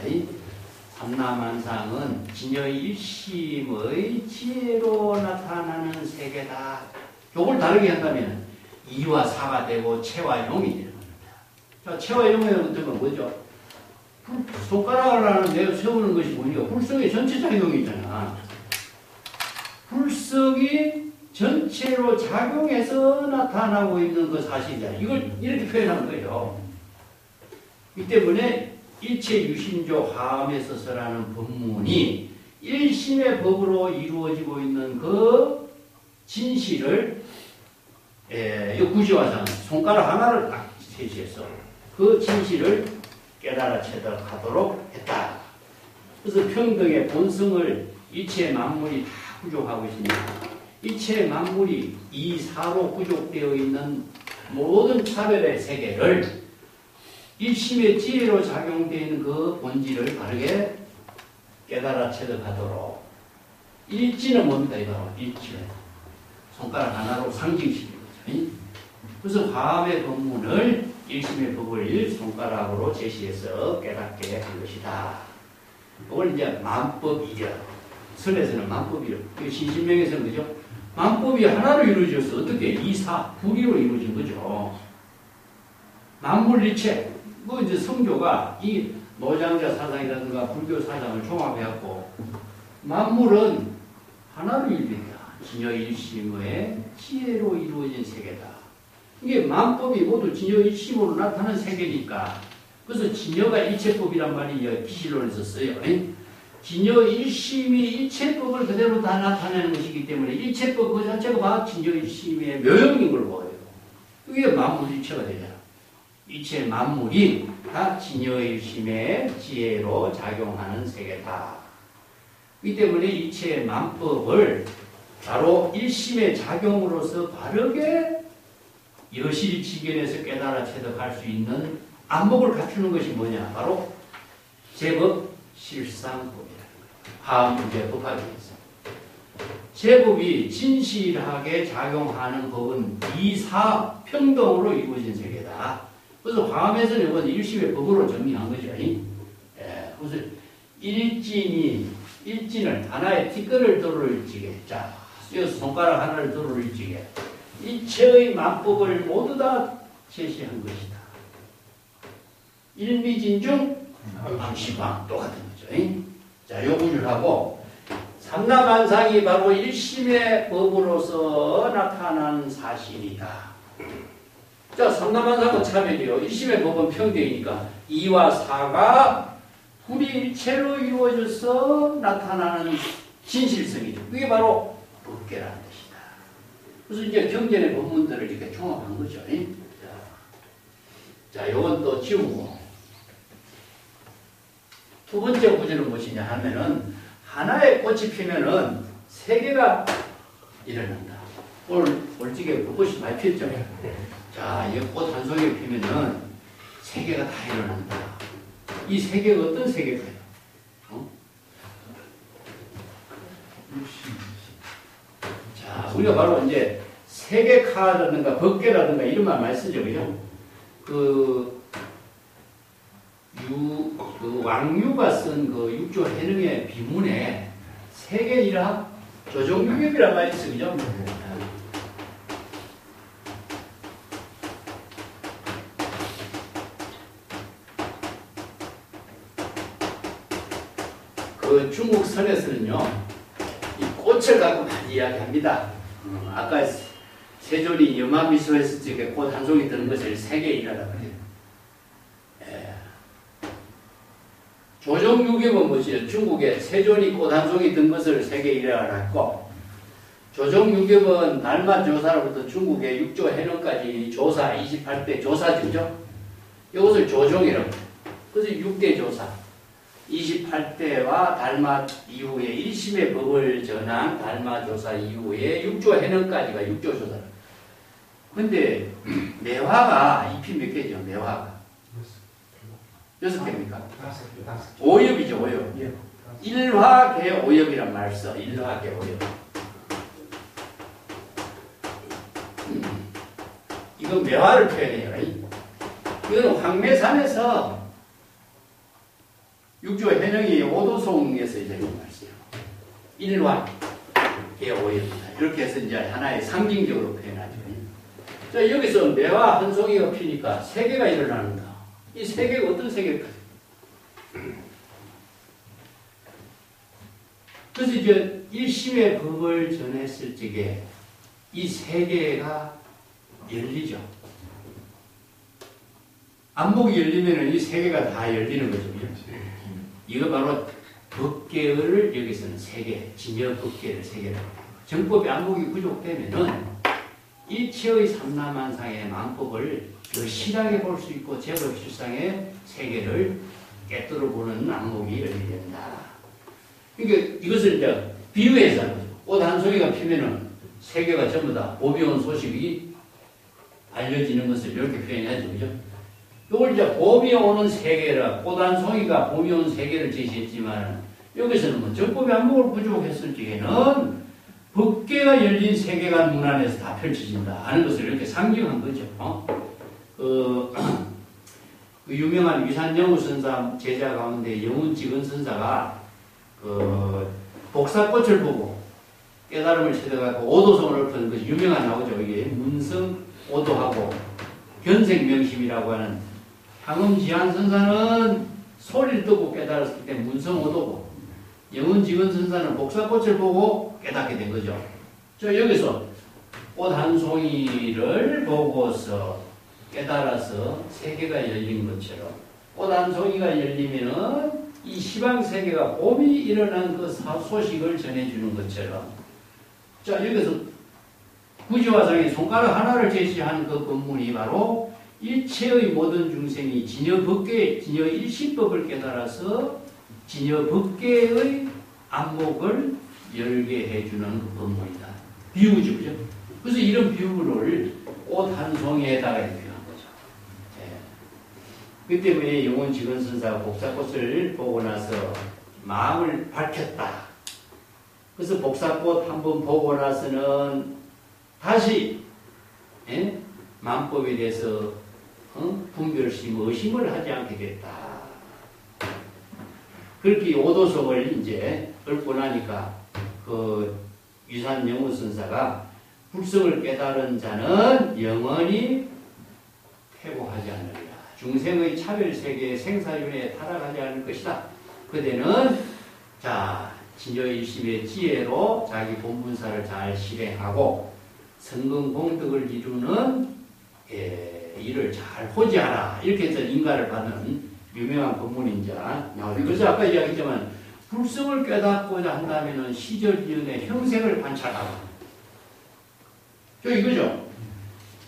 삼라만상은 진여일심의 지혜로 나타나는 세계다. 요걸 다르게 한다면 이와 사가 되고 체와 용이 되는 겁니다. 자, 체와 용이라는 것은 뭐죠? 손가락을 하는데 세우는 것이 뭐니까 불성의 전체 작용이잖아. 불성이 전체로 작용해서 나타나고 있는 그 사실이야. 이걸 이렇게 표현한 거예요. 이 때문에 일체 유심조 화엄에 서서라는 법문이 일심의 법으로 이루어지고 있는 그 진실을 이 구지화상 손가락 하나를 딱 제시해서 그 진실을 깨달아 체득하도록 했다. 그래서 평등의 본성을 일체 만물이 다 구족하고 있습니다. 일체 만물이 이사로 구족되어 있는 모든 차별의 세계를 일심의 지혜로 작용되어 있는 그 본질을 바르게 깨달아 체득하도록. 일지는 뭡니까? 이거 일지는 손가락 하나로 상징시키는 거죠. 그래서 화엄의 법문을 일심의 법을 손가락으로 제시해서 깨닫게 한 것이다. 이걸 이제 만법이죠. 선에서는 만법이요. 신신명에서는 그죠? 만법이 하나로 이루어졌어. 어떻게? 이사, 불의로 이루어진 거죠. 만물일체. 뭐 이제 성교가 이 노장자 사상이라든가 불교 사상을 종합해갖고 만물은 하나로 이루어진다. 진여일심의 지혜로 이루어진 세계다. 이게 만법이 모두 진여일심으로 나타나는 세계니까. 그래서 진여가 일체법이란 말이 기실론에서 써요. 진여일심이 일체법을 그대로 다 나타내는 것이기 때문에 일체법 그 자체가 막 진여일심의 묘형인 걸 보여요. 그게 만물일체가 되잖아. 일체 만물이 다 진여일심의 지혜로 작용하는 세계다. 이 때문에 일체 만법을 바로 일심의 작용으로서 바르게 여실히 지견해서 깨달아 체득할 수 있는 안목을 갖추는 것이 뭐냐? 바로 제법 실상법이라는 거예요. 화엄문제 법학에서. 제법이 진실하게 작용하는 법은 이사 평등으로 이루어진 세계다. 그래서 화엄에서는 이건 일심의 법으로 정리한 거죠. 그래서 일진을 하나의 티끌을 들어올지게, 자, 손가락 하나를 들어올지게, 일체의 만법을 모두 다 제시한 것이다. 일미진중 방시방 똑같은 거죠. 자, 요 구절하고 삼라만상이 바로 일심의 법으로서 나타난 사실이다. 자, 삼라만상은 차별이요. 일심의 법은 평등이니까 이와 사가 불이일체로 이루어져서 나타나는 진실성이죠. 그게 바로 법계라는 뜻이다. 그래서 이제 경전의 법문들을 이렇게 종합한 거죠. 자, 요건 또 지우고. 두 번째 구절은 무엇이냐 하면은, 하나의 꽃이 피면은 세 개가 일어난다. 오늘 올지게 꽃이 많이 피었죠. 자, 이 꽃 한 송이 피면은 세 개가 다 일어난다. 이 세 개가 어떤 세 개일까요? 자, 우리가 바로 이제 세계카라든가 법계라든가 이런 말 많이 쓰죠, 그죠? 그 왕유가 쓴 그 육조 해능의 비문에 세계일학 조정유ገብ이란 말이 있어, 그죠? 그 중국 선에서는요, 이 꽃을 갖고 많이 이야기합니다. 아까 세존이 염화미소했을 적에 꽃 한 송이 드는 것을 세계일화라고 해요. 조정유ገብ은 뭐지? 중국에 세존이 꽃 한 송이 든 것을 세계일화라고 했고, 조정유ገብ은 달마 조사로부터 중국의 육조 해능까지 조사 28대 조사주죠. 이것을 조정이라고 해요. 그래서 6대 조사. 28대와 달마 이후에 1심의 법을 전한 달마 조사 이후에 육조 해능까지가 육조 조사다. 근데 매화가 잎이 몇 개죠? 매화가 6개입니까? 5엽이죠. 5엽. 일화계 5엽이란 말 써. 일화계 5엽. 이건 매화를 표현해요. 이건 황매산에서 육조 해능이 오도송에서 이제 말씀이에요. 일화, 개오입니다. 이렇게 해서 이제 하나의 상징적으로 표현하죠. 자, 여기서 매화 한 송이가 피니까 세 개가 일어난다. 이 세 개가 어떤 세 개일까요? 그래서 이제 1심의 법을 전했을 적에 이 세 개가 열리죠. 안목이 열리면은 이 세 개가 다 열리는 거죠. 이거 바로 법계를 여기서는 세 개, 진여 법계를 세 개라고 해요. 정법의 안목이 부족되면은 일체의 삼라만상의 만법을 여실하게 볼 수 있고 제법실상의 세계를 깨뜨려 보는 안목이 열리게 된다. 그러니까 이것을 이제 비유해서 하는 거죠. 꽃 한 송이가 피면은 세계가 전부 다 봄이 온 소식이 알려지는 것을 이렇게 표현하죠. 그죠? 이걸 이제 봄이 오는 세계라, 꽃 한 송이가 봄이 온 세계를 제시했지만, 여기서는 뭐 정법의 안목을 부족했을 적에는 법계가 열린 세계가 눈 안에서 다 펼쳐진다 하는 것을 이렇게 상징한 거죠. 그 유명한 위산영우 선사 제자 가운데 영훈직은 선사가 그 복사꽃을 보고 깨달음을 찾아가고 오도성을 읊은 그 유명한 나오죠. 이게 문성 오도하고 견생명심이라고 하는 향음지한 선사는 소리를 듣고 깨달았을 때 문성오도고, 영훈직은 선사는 복사꽃을 보고 깨닫게 된 거죠. 저 여기서 꽃 한 송이를 보고서 깨달아서 세계가 열린 것처럼, 꽃 한 송이가 열리면은 이 시방 세계가 봄이 일어난 그 소식을 전해주는 것처럼, 자 여기서 구지화상의 손가락 하나를 제시한 그 법문이 바로 일체의 모든 중생이 진여법계, 진여일신법을 깨달아서 진여법계의 안목을 열게 해주는 그 법문이다. 비유죠, 그죠? 그래서 이런 비유를 꽃 한 송이에다가 이렇게 한 거죠. 그 때문에 영훈직은 선사가 복사꽃을 보고 나서 마음을 밝혔다. 그래서 복사꽃 한번 보고 나서는 다시 만법에 대해서 분별심, 의심을 하지 않게 됐다. 그렇게 오도석을 이제 읊고 나니까 그 위산영우 선사가 불성을 깨달은 자는 영원히 퇴보하지 않으리라. 중생의 차별세계의 생사윤회에 타락하지 않을 것이다. 그대는 자 진여일심의 지혜로 자기 본분사를 잘 실행하고 성공공덕을 이루는 일을 잘 호지하라. 이렇게 해서 인가를 받는 유명한 법문인자. 그래서 아까 이야기했지만 불성을 깨닫고자 한다면은 시절이연의 형색을 관찰하라. 저 이거죠.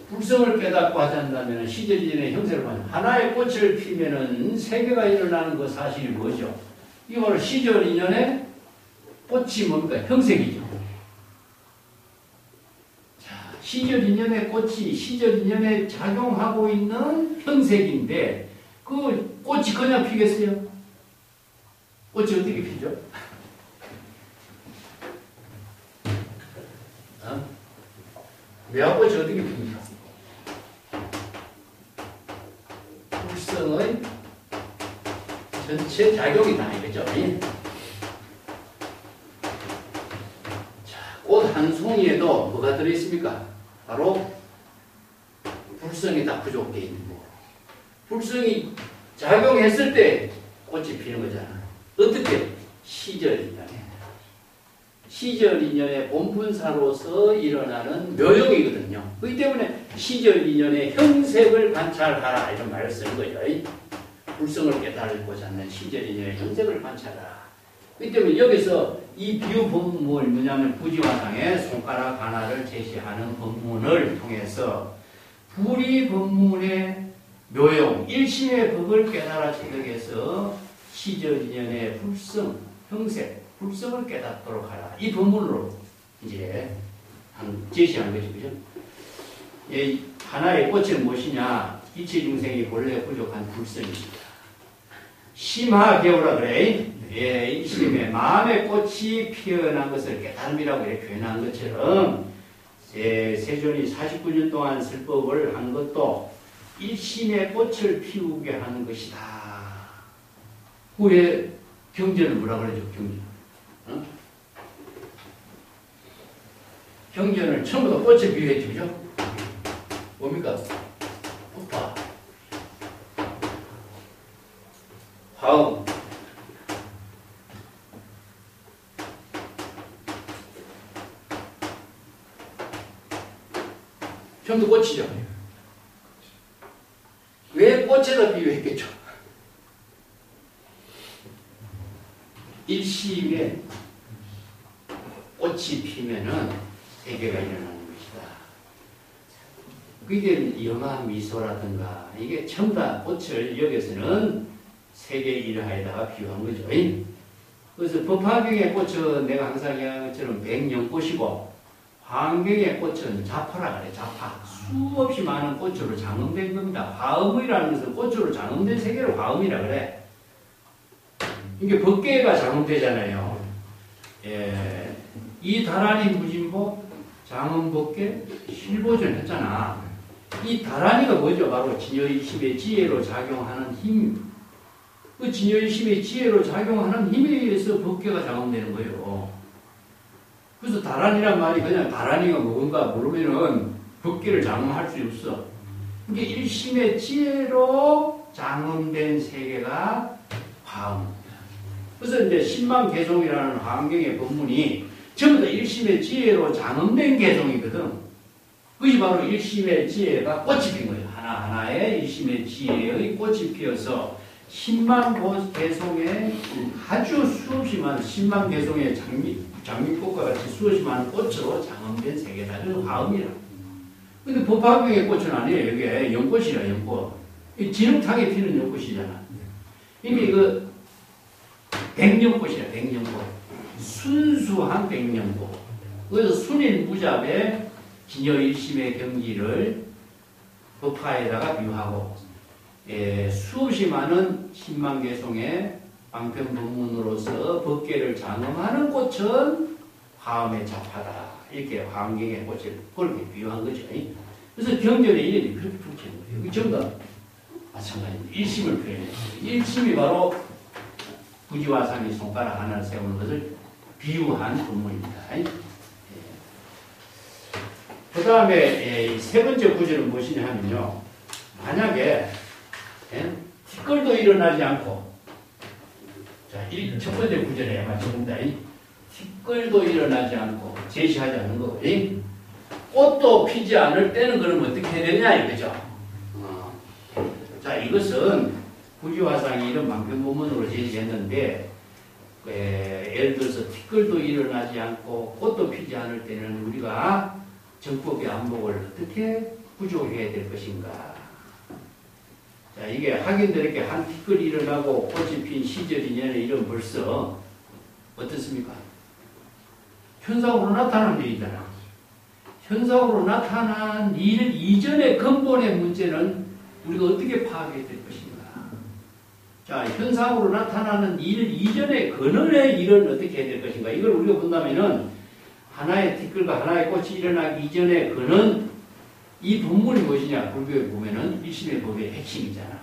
불성을 깨닫고 하자 한다면은 시절이연의 형색을 관찰. 하나의 꽃을 피면은 세계가 일어나는 그 사실이 뭐죠? 이거 바로 시절이연의 꽃이 뭡니까? 형색이죠. 자, 시절이연의 꽃이 시절이연에 작용하고 있는 형색인데 그 꽃이 그냥 피겠어요? 꽃이 어떻게 피죠? 매화꽃이 어떻게 핍니까? 불성의 전체 작용이 다 이거죠. 자, 꽃 한 송이에도 뭐가 들어있습니까? 바로 불성이 다 부족되어 있는 거. 불성이 작용했을 때 꽃이 피는 거잖아. 어떻게? 시절인연에. 시절인연의 본분사로서 일어나는 묘용이거든요. 그렇기 때문에 시절인연의 형색을 관찰하라 이런 말을 쓰는 거죠. 불성을 깨달고자 하는 시절인연의 형색을 관찰하라. 그렇기 때문에 여기서 이 비유 법문을 뭐냐면 부지화상의 손가락 하나를 제시하는 법문을 통해서 불이 법문의 묘용, 일심의 법을 깨달아지기 위해서 시절인연의 불성, 형색, 불성을 깨닫도록 하라. 이 법문으로 이제 제시한 거죠. 그죠? 하나의 꽃은 무엇이냐? 이체 중생이 본래 부족한 불성입니다. 심하 배우라 그래. 일심의 마음의 꽃이 피어난 것을 깨달음이라고 이렇게 표현한 것처럼 세존이 49년 동안 설법을 한 것도 일심의 꽃을 피우게 하는 것이다. 왜 경전을 뭐라 그러죠? 경전. 경전을 처음부터 꽃에 비유했죠. 그죠? 뭡니까? 폭파, 화음, 처음부터 꽃이죠. 왜 꽃에다 비유했겠죠? 일심에 꽃이 피면은 세계가 일어나는 것이다. 그게 영화 미소라든가 이게 전부 다 꽃을 여기서는 세계 일화에다가 비유한 거죠. 그래서 법화경의 꽃은 내가 항상 이야기한 것처럼 백년꽃이고 화경의 꽃은 자파라 그래. 자파. 수없이 많은 꽃으로 장엄된 겁니다. 화음이라는 것은 꽃으로 장엄된 세계를 화음이라 그래. 이게 법계가 장엄되잖아요. 이 다란이 무진보 장엄법계 실보전 했잖아. 이 다란이가 뭐죠? 바로 진여일심의 지혜로 작용하는 힘. 그 진여일심의 지혜로 작용하는 힘에 의해서 법계가 장엄되는 거예요. 그래서 다란이란 말이 그냥 다란이가 뭔가 모르면은 법계를 장엄할 수 없어. 이게 일심의 지혜로 장엄된 세계가 화음. 그래서 이제 신망개송이라는 환경의 법문이 전부 다 일심의 지혜로 장엄된 개송이거든. 그것이 바로 일심의 지혜가 꽃이 핀 거예요. 하나하나의 일심의 지혜의 꽃이 피어서 신망개송에 아주 수없이 많은 신망개송의 장미꽃과 같이 수없이 많은 꽃으로 장엄된 세계다. 그래서 화음이라. 근데 법화경의 꽃은 아니에요. 이게 연꽃이라 연꽃. 진흙탕에 피는 연꽃이잖아. 이게 이거 백년꽃이야, 백년꽃. 순수한 백년꽃. 그래서 순인 무잡의 진여일심의 경지를 법화에다가 비유하고, 수없이 많은 신망개송의 방편법문으로서 법계를 장엄하는 꽃은 화음의 자파다. 이렇게 환경의 꽃을 그렇게 비유한 거죠. 그래서 경전의 이름이 그렇게 붙이는 거예요. 여기 전부 다 마찬가지입니다. 일심을 표현해요. 일심이 바로 부지화상이 손가락 하나를 세우는 것을 비유한 본문입니다. 그 다음에 세 번째 구절은 무엇이냐 하면요. 만약에 티끌도 일어나지 않고, 자, 첫 번째 구절에 맞춥니다. 티끌도 일어나지 않고 제시하지 않는 거. 꽃도 피지 않을 때는 그러면 어떻게 해야 되냐 이거죠. 자, 이것은 부지화상이 이런 방편법문으로 제시했는데 예를 들어서 티끌도 일어나지 않고 꽃도 피지 않을 때는 우리가 정법의 안목을 어떻게 구조해야 될 것인가. 자, 이게 학인들에게 한 티끌이 일어나고 꽃이 핀 시절이냐는 이런 벌써 어떻습니까? 현상으로 나타나는 일이잖아. 현상으로 나타난 일 이전의 근본의 문제는 우리가 어떻게 파악해야 될 것인가. 자, 현상으로 나타나는 일 이전의 근원의 일은 어떻게 해야 될 것인가. 이걸 우리가 본다면은 하나의 티끌과 하나의 꽃이 일어나기 이전의 근원, 이 본문이 무엇이냐. 불교에 보면은 일심의 법의 핵심이잖아.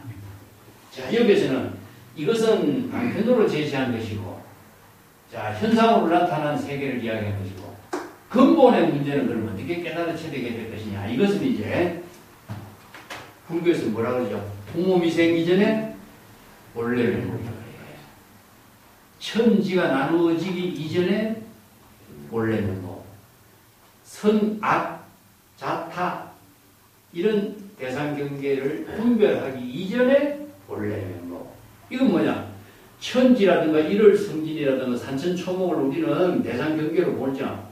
자, 여기에서는 이것은 방편으로 제시한 것이고, 자, 현상으로 나타난 세계를 이야기한 것이고, 근본의 문제는 그럼 어떻게 깨달아 체득해야 될 것이냐. 이것은 이제 불교에서 뭐라 그러죠? 부모미 생기 전에 원래 면목이라고 해요. 천지가 나누어지기 이전에 원래 면목. 선, 악, 자타 이런 대상 경계를 분별하기 이전에 원래 면목. 이건 뭐냐? 천지라든가 일월 성진이라든가 산천초목을 우리는 대상 경계로 보자.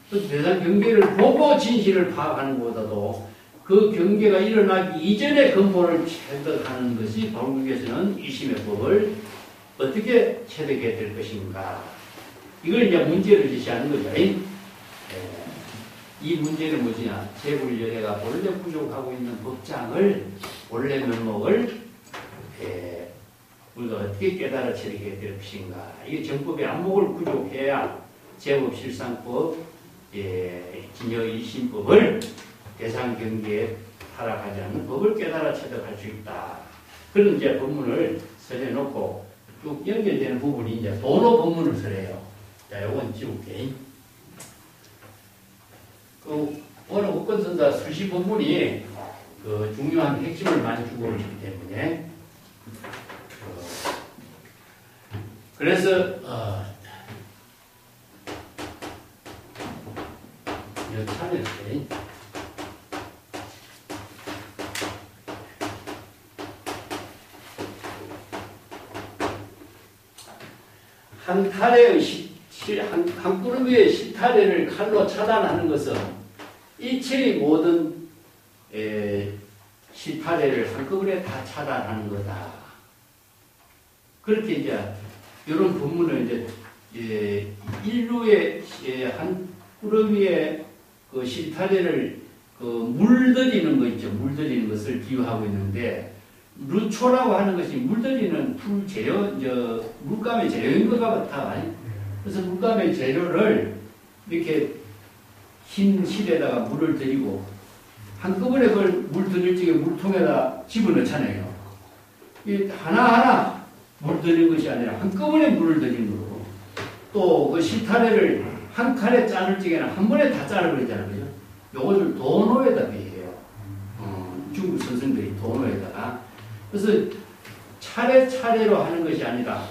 그 대상 경계를 보고 진실을 파악하는 것보다도 그 경계가 일어나기 이전의 근본을 체득하는 것이 불교에서는 일심의 법을 어떻게 체득해야 될 것인가. 이걸 이제 문제를 제시하는 거죠. 이 문제는 뭐냐? 제불열애가 본래 부족하고 있는 법장을 원래 면목을 우리가 어떻게 깨달아 체득해야 될 것인가. 이게 정법의 안목을 부족해야 제법 실상법, 진여 일심법을 대상 경계에 타락하지 않는 법을 깨달아 체득할 수 있다. 그런 이제 법문을 설해놓고 쭉 연결되는 부분이 이제 도노 법문을 설해요. 자, 요건 지울게. 오늘 국권선사 수시 법문이 그 중요한 핵심을 많이 주고 있기 때문에 그래서 여차례 한 타래의 한 꾸러미의 실타래를 칼로 차단하는 것은 이체의 모든 실타래를 한꺼번에 다 차단하는 거다. 그렇게 이제 이런 본문을 이제 인류의 한 꾸러미의 그 실타래를 그 물들이는 거 있죠. 물들이는 것을 비유하고 있는데 루초라고 하는 것이 물들이는 풀 재료, 물감의 재료인 것 같아. 그래서 물감의 재료를 이렇게 흰 실에다가 물을 들이고 한꺼번에 그걸 물 들일 적에 물통에다 집어넣잖아요. 이 하나하나 물 들이는 것이 아니라 한꺼번에 물을 들이는 거고, 또 그 실타래를 한 칼에 자를 적에는 한 번에 다 자르버리잖아요. 그죠? 요것을 도노에다 비해요. 중국 선생들이 도노에다가. 그래서 차례차례로 하는 것이 아니라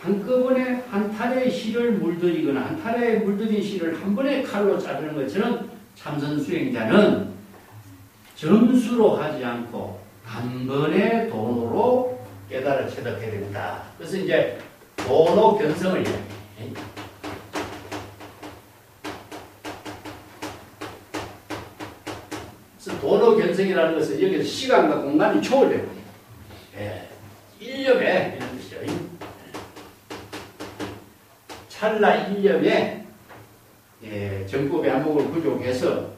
한꺼번에 한 타래의 실을 물들이거나 한 타래의 물들인 실을 한 번에 칼로 자르는 것처럼 참선 수행자는 점수로 하지 않고 단번에 도노로 깨달아 체득해야 됩니다. 그래서 이제 도노 견성을 이야기해요. 그래서 도노 견성이라는 것은 여기서 시간과 공간이 초월되고 일념에 이런 뜻이죠. 찰나 일념에 정법의 안목을 부족해서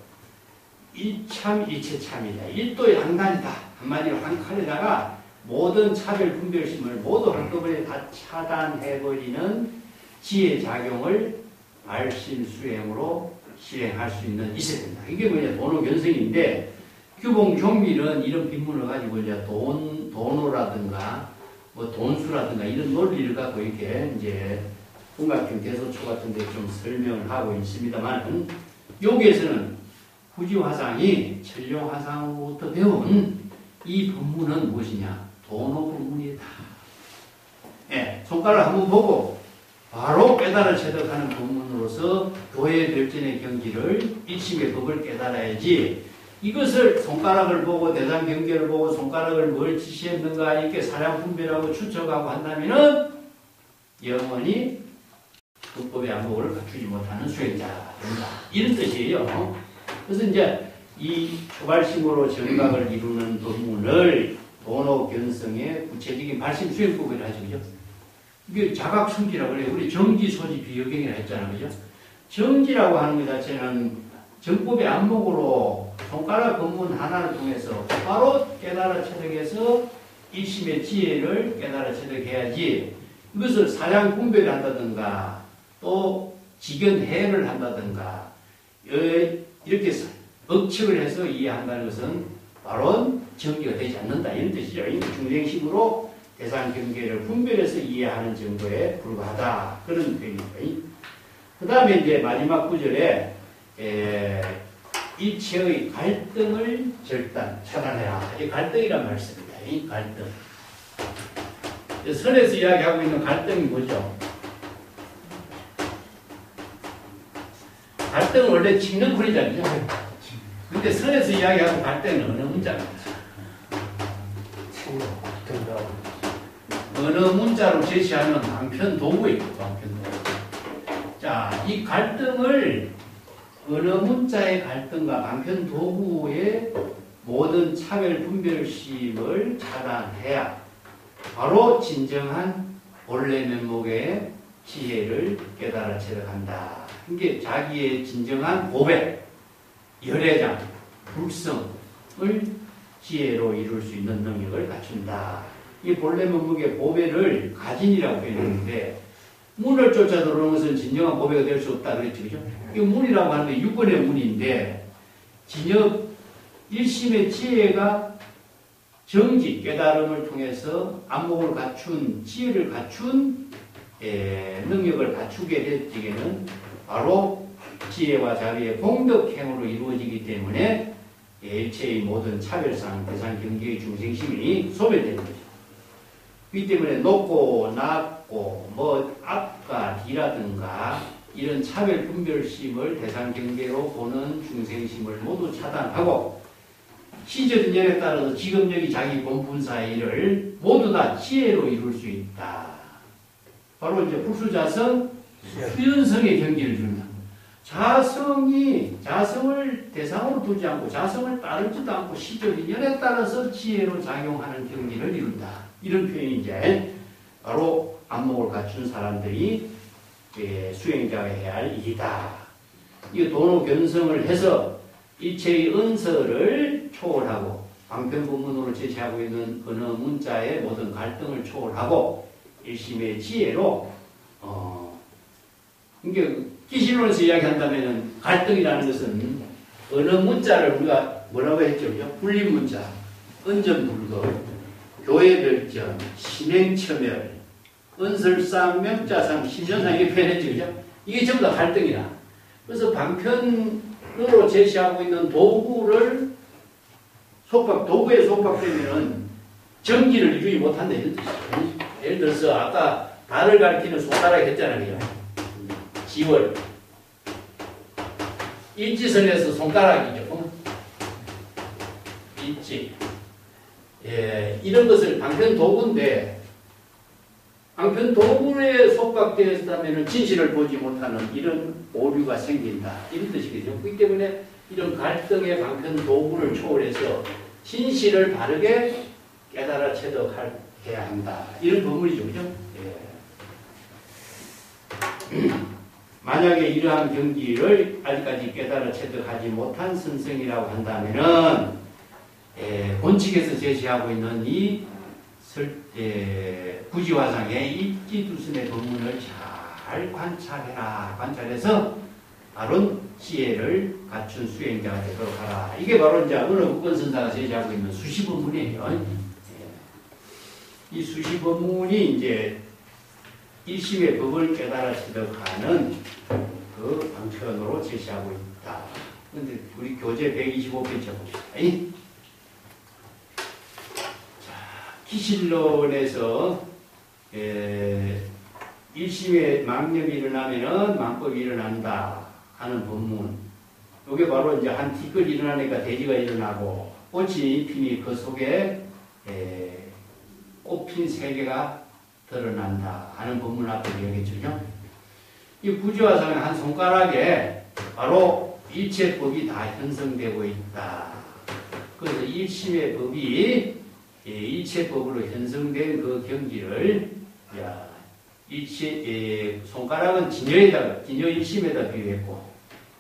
일참 일체참이다. 일도 양단이다. 한마디로 한 칼에다가 모든 차별 분별심을 모두 한꺼번에 다 차단해버리는 지혜작용을 알실수행으로 실행할 수 있는 있어야 된다. 이게 뭐냐? 도노견성인데 규봉 경미는 이런 빈문을 가지고 이제 도노라든가 뭐 돈수라든가 이런 논리를 갖고 이렇게 이제 공각경 대소초 같은 데 좀 설명을 하고 있습니다만, 여기에서는 부지화상이 천룡화상으로부터 배운 이 법문은 무엇이냐? 도노 법문이다. 손가락 한번 보고 바로 깨달아 체득하는 법문으로서 교회 별전의 경지를 일심의 법을 깨달아야지, 이것을 손가락을 보고 대상 경계를 보고 손가락을 뭘 지시했는가 이렇게 사량 분별하고 추측하고 한다면은 영원히 불법의 안목을 갖추지 못하는 수행자가 된다. 이런 뜻이에요. 그래서 이제 이 초발심으로 정각을 이루는 법문을 도노견성의 구체적인 발심 수행법이라 하죠. 그죠? 이게 자각성지라고 그래요. 우리 정지, 소지, 비여경이라 했잖아요. 그죠? 정지라고 하는 것 자체는 정법의 안목으로 손가락 법문 하나를 통해서 바로 깨달아 체득해서 일심의 지혜를 깨달아 체득해야지 이것을 사량 분별을 한다든가 또 직연해를 한다든가 이렇게 억측을 해서 이해한다는 것은 바로 정지가 되지 않는다 이런 뜻이죠. 중생심으로 대상 경계를 분별해서 이해하는 정도에 불과하다 그런 표현입니다. 그 다음에 이제 마지막 구절에 일체의 갈등을 절단 차단해라. 이 갈등이란 말씀입니다. 이 갈등. 선에서 이야기하고 있는 갈등이 뭐죠? 갈등은 원래 짚는 풀이잖아요. 근데 선에서 이야기하는 갈등은 어느 문자입니다. 어느 문자로 제시하면 방편 도구에 있고 방편 도구. 자, 이 갈등을 어느 문자의 갈등과 방편 도구의 모든 차별 분별심을 차단해야 바로 진정한 본래 면목의 지혜를 깨달아 체득한다. 이게 자기의 진정한 고백, 열애장, 불성을 지혜로 이룰 수 있는 능력을 갖춘다. 이 본래 면목의 고백을 가진이라고 표현했는데 문을 쫓아 들어오는 것은 진정한 고백이 될 수 없다 그랬죠. 그죠? 이 문이라고 하는 게 육권의 문인데 진역 일심의 지혜가 정지, 깨달음을 통해서 안목을 갖춘, 지혜를 갖춘 능력을 갖추게 될 적에는 바로 지혜와 자비의 공덕행으로 이루어지기 때문에 일체의 모든 차별상, 대상, 경계의 중생심이 소멸되는 거죠. 그렇기 때문에 높고 낮고 뭐 앞과 뒤라든가 이런 차별 분별심을 대상 경계로 보는 중생심을 모두 차단하고 시저인연에 따라서 지금력이 자기 본분사의 일을 모두 다 지혜로 이룰 수 있다. 바로 이제 불수자성, 수연성의 경계를 이룬다. 자성을 대상으로 두지 않고 자성을 따르지도 않고 시저인연에 따라서 지혜로 작용하는 경계를 이룬다. 이런 표현이 이제 바로 안목을 갖춘 사람들이 수행자가 해야 할 일이다. 이 도노견성을 해서 일체의 은서를 초월하고 방편부문으로 제시하고 있는 어느 문자의 모든 갈등을 초월하고 일심의 지혜로 이게 기실론에서 이야기한다면 갈등이라는 것은 어느 문자를 우리가 뭐라고 했죠? 불림 문자, 은전불거, 교회별전, 신행처멸, 은설상, 명자상, 심전상 이렇게 표현했죠. 그죠? 이게 전부 다 갈등이라. 그래서 방편으로 제시하고 있는 도구를 도구에 속박되면은 정기를 이루지 못한다 이런 뜻이죠. 예를 들어서 아까 달을 가리키는 손가락 했잖아요. 지월. 일지선에서 손가락이죠. 일지. 이런 것을 방편 도구인데 방편 도구에 속박되었다면 진실을 보지 못하는 이런 오류가 생긴다. 이런 뜻이겠죠. 그렇기 때문에 이런 갈등의 방편 도구를 초월해서 진실을 바르게 깨달아 체득해야 한다. 이런 법문이죠. 그죠? 만약에 이러한 경지를 아직까지 깨달아 체득하지 못한 선생이라고 한다면은 본칙에서 제시하고 있는 이 부지화상의 입지두순의 법문을 잘 관찰해라. 관찰해서 바른 지혜를 갖춘 수행자가 되도록 하라. 이게 바로 이제 어느 국건선사가 제시하고 있는 수시법문이에요. 이 수시법문이 이제 일심의 법을 깨달아 체득하는 그 방편으로 제시하고 있다. 그런데 우리 교재 125페이지 봅시다. 기실론에서 일심의 망념이 일어나면은 망법이 일어난다 하는 법문을 이게 바로 이제 한 티끌 일어나니까 돼지가 일어나고 꽃이 피니 그 속에 꽃핀 세계가 드러난다 하는 본문 앞에 이야기했죠. 이 구지화상의 한 손가락에 바로 일체법이 다 형성되고 있다. 그래서 일심의 법이 일체법으로 형성된 그 경지를 손가락은 진여 일심에다 비유했고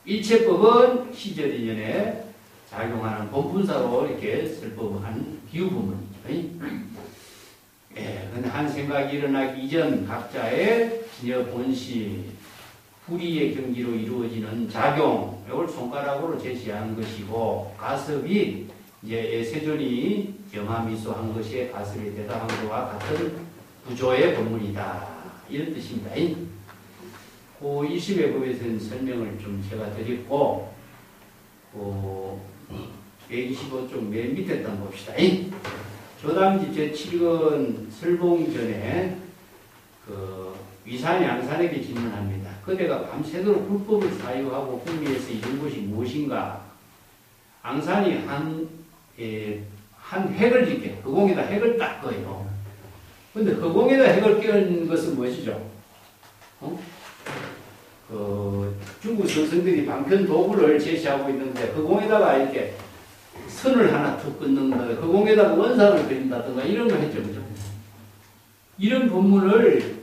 일체법은 시절 이전에 작용하는 본분사로 이렇게 설법한 비유 부분이죠. 근데 한 생각이 일어나기 이전 각자의 진여 본시, 불의의 경지로 이루어지는 작용, 이걸 손가락으로 제시하는 것이고, 가섭이 이제 세존이 영하미소한 것이 가섭에 대답한 것과 같은 구조의 본문이다. 이런 뜻입니다. 그 일심의 법에서는 설명을 좀 제가 드렸고, 125쪽 맨 밑에 단 봅시다. 조당지 제7권 설봉전에 위산 양산에게 질문합니다. 그대가 밤새도록 불법을 사유하고 궁리에서 이룬 것이 무엇인가? 앙산이 한 핵을 짓게, 허공에다 핵을 딱 꺼요. 근데 허공에다 핵을 끼운 것은 무엇이죠? 중국 선생들이 방편 도구를 제시하고 있는데 허공에다가 이렇게 선을 하나 툭 끊는다, 허공에다가 원상을 그린다든가 이런 거 했죠. 그죠? 이런 본문을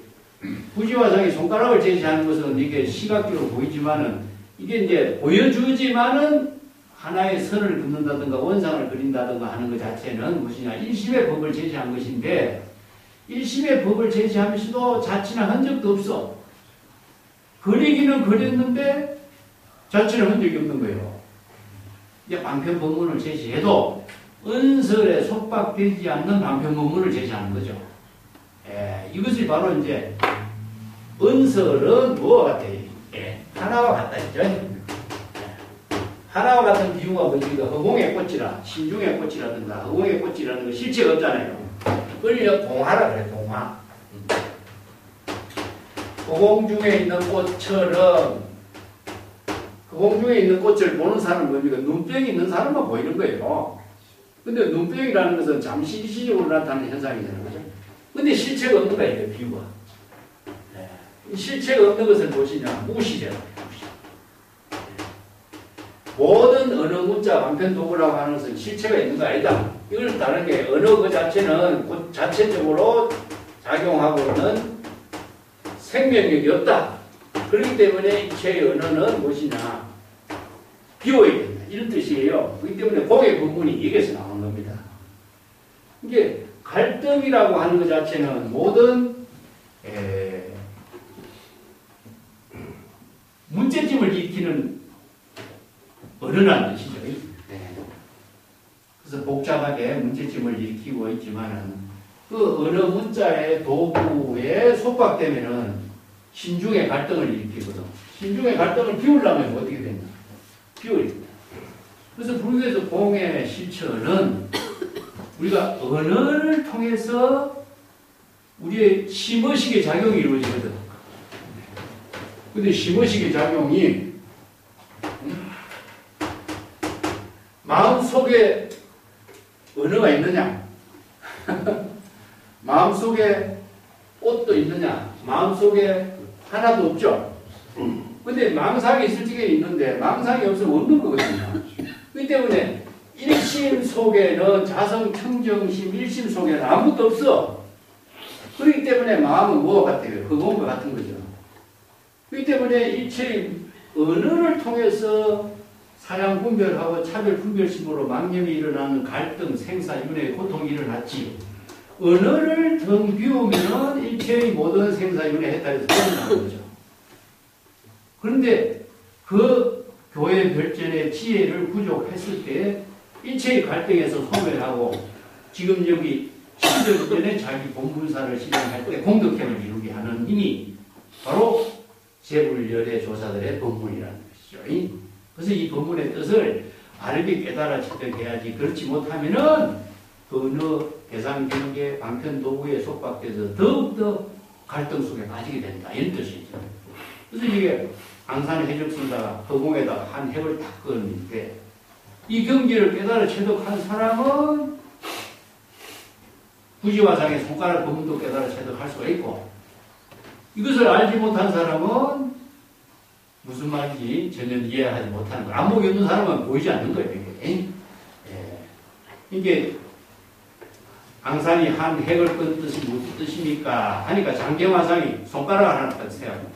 구지화상이 손가락을 제시하는 것은 이게 시각적으로 보이지만은 이게 이제 보여주지만은 하나의 선을 긋는다든가 원상을 그린다든가 하는 것 자체는 무엇이냐? 일심의 법을 제시한 것인데 일심의 법을 제시하면서도 자치나 흔적도 없어. 그리기는 그렸는데 자치는 흔적이 없는 거예요. 이제 방편 본문을 제시해도 은설에 속박되지 않는 방편 본문을 제시하는 거죠. 이것이 바로 이제 은설은 뭐와 같아요? 하나와 같다 했죠. 하나와 같은 비유가 뭐지? 허공의 꽃이라, 신중의 꽃이라든가 허공의 꽃이라는 거 실체가 없잖아요. 그걸 동화라 그래, 동화. 허공 중에 있는 꽃처럼 허공 중에 있는 꽃을 보는 사람은 뭡니까? 눈병이 있는 사람만 보이는 거예요. 근데 눈병이라는 것은 잠시 일시적으로 나타나는 현상이잖아요. 그죠? 근데 실체가 없는 거야, 이게 비유가. 실체가 없는 것은 무엇이냐? 무시잖아요. 무시. 모든 언어 문자 방편 도구라고 하는 것은 실체가 있는 거 아니다. 이걸 다른 게 언어 그 자체는 그 자체적으로 작용하고는 생명력이 없다. 그렇기 때문에 이체의 언어는 무엇이냐? 비워야 된다. 이런 뜻이에요. 그렇기 때문에 공의 본문이 여기서 나오는 겁니다. 이게 갈등이라고 하는 것 자체는 모든 문제점을 일으키는 언어라는 뜻이죠. 그래서 복잡하게 문제점을 일으키고 있지만은 그 언어 문자의 도구에 속박되면은 신중의 갈등을 일으키거든. 신중의 갈등을 비우려면 어떻게 되냐? 비워야 된다. 그래서 불교에서 공의 실천은 우리가 언어를 통해서 우리의 심의식의 작용이 이루어지거든. 근데 심의식의 작용이 마음속에 언어가 있느냐? 마음속에 꽃도 있느냐? 마음속에 하나도 없죠? 근데 망상이 있을 적에 있는데 망상이 없으면 없는 거거든요. 그렇기 때문에 일심 속에는 자성, 청정심, 일심 속에는 아무것도 없어. 그렇기 때문에 마음은 뭐와 같아요? 허공과 같은 거죠. 그렇기 때문에 일체의 언어를 통해서 사량 분별하고 차별 분별심으로 망념이 일어나는 갈등, 생사, 윤회, 고통이 일어났지. 언어를 덩 비우면 일체의 모든 생사, 윤회, 해탈에서 벗어나는 거죠. 그런데 그 교회 별전의 지혜를 부족했을 때 일체의 갈등에서 소멸하고 지금 여기 시절 전에 자기 본분사를 실행할 때 공덕행을 이루게 하는 힘이 바로 재불열의 조사들의 본문이라는 것이죠. 그래서 이 본문의 뜻을 알게 깨달아 습득해야지. 그렇지 못하면은 언어, 대상, 경계, 방편, 도구에 속박돼서 더욱더 갈등 속에 빠지게 된다. 이런 뜻이죠. 그래서 이게 앙산 해적선사가 허공에다가 한 핵을 딱 그었는데 이 경지를 깨달아 체득한 사람은 구지화상의 손가락 부분도 깨달아 체득할 수가 있고 이것을 알지 못한 사람은 무슨 말인지 전혀 이해하지 못하는 거예요. 안목이 없는 사람은 보이지 않는 거예요. 이게. 이게 앙산이 한 핵을 끈 뜻이 무슨 뜻입니까? 하니까 장경화상이 손가락을 하나 딱 세워요.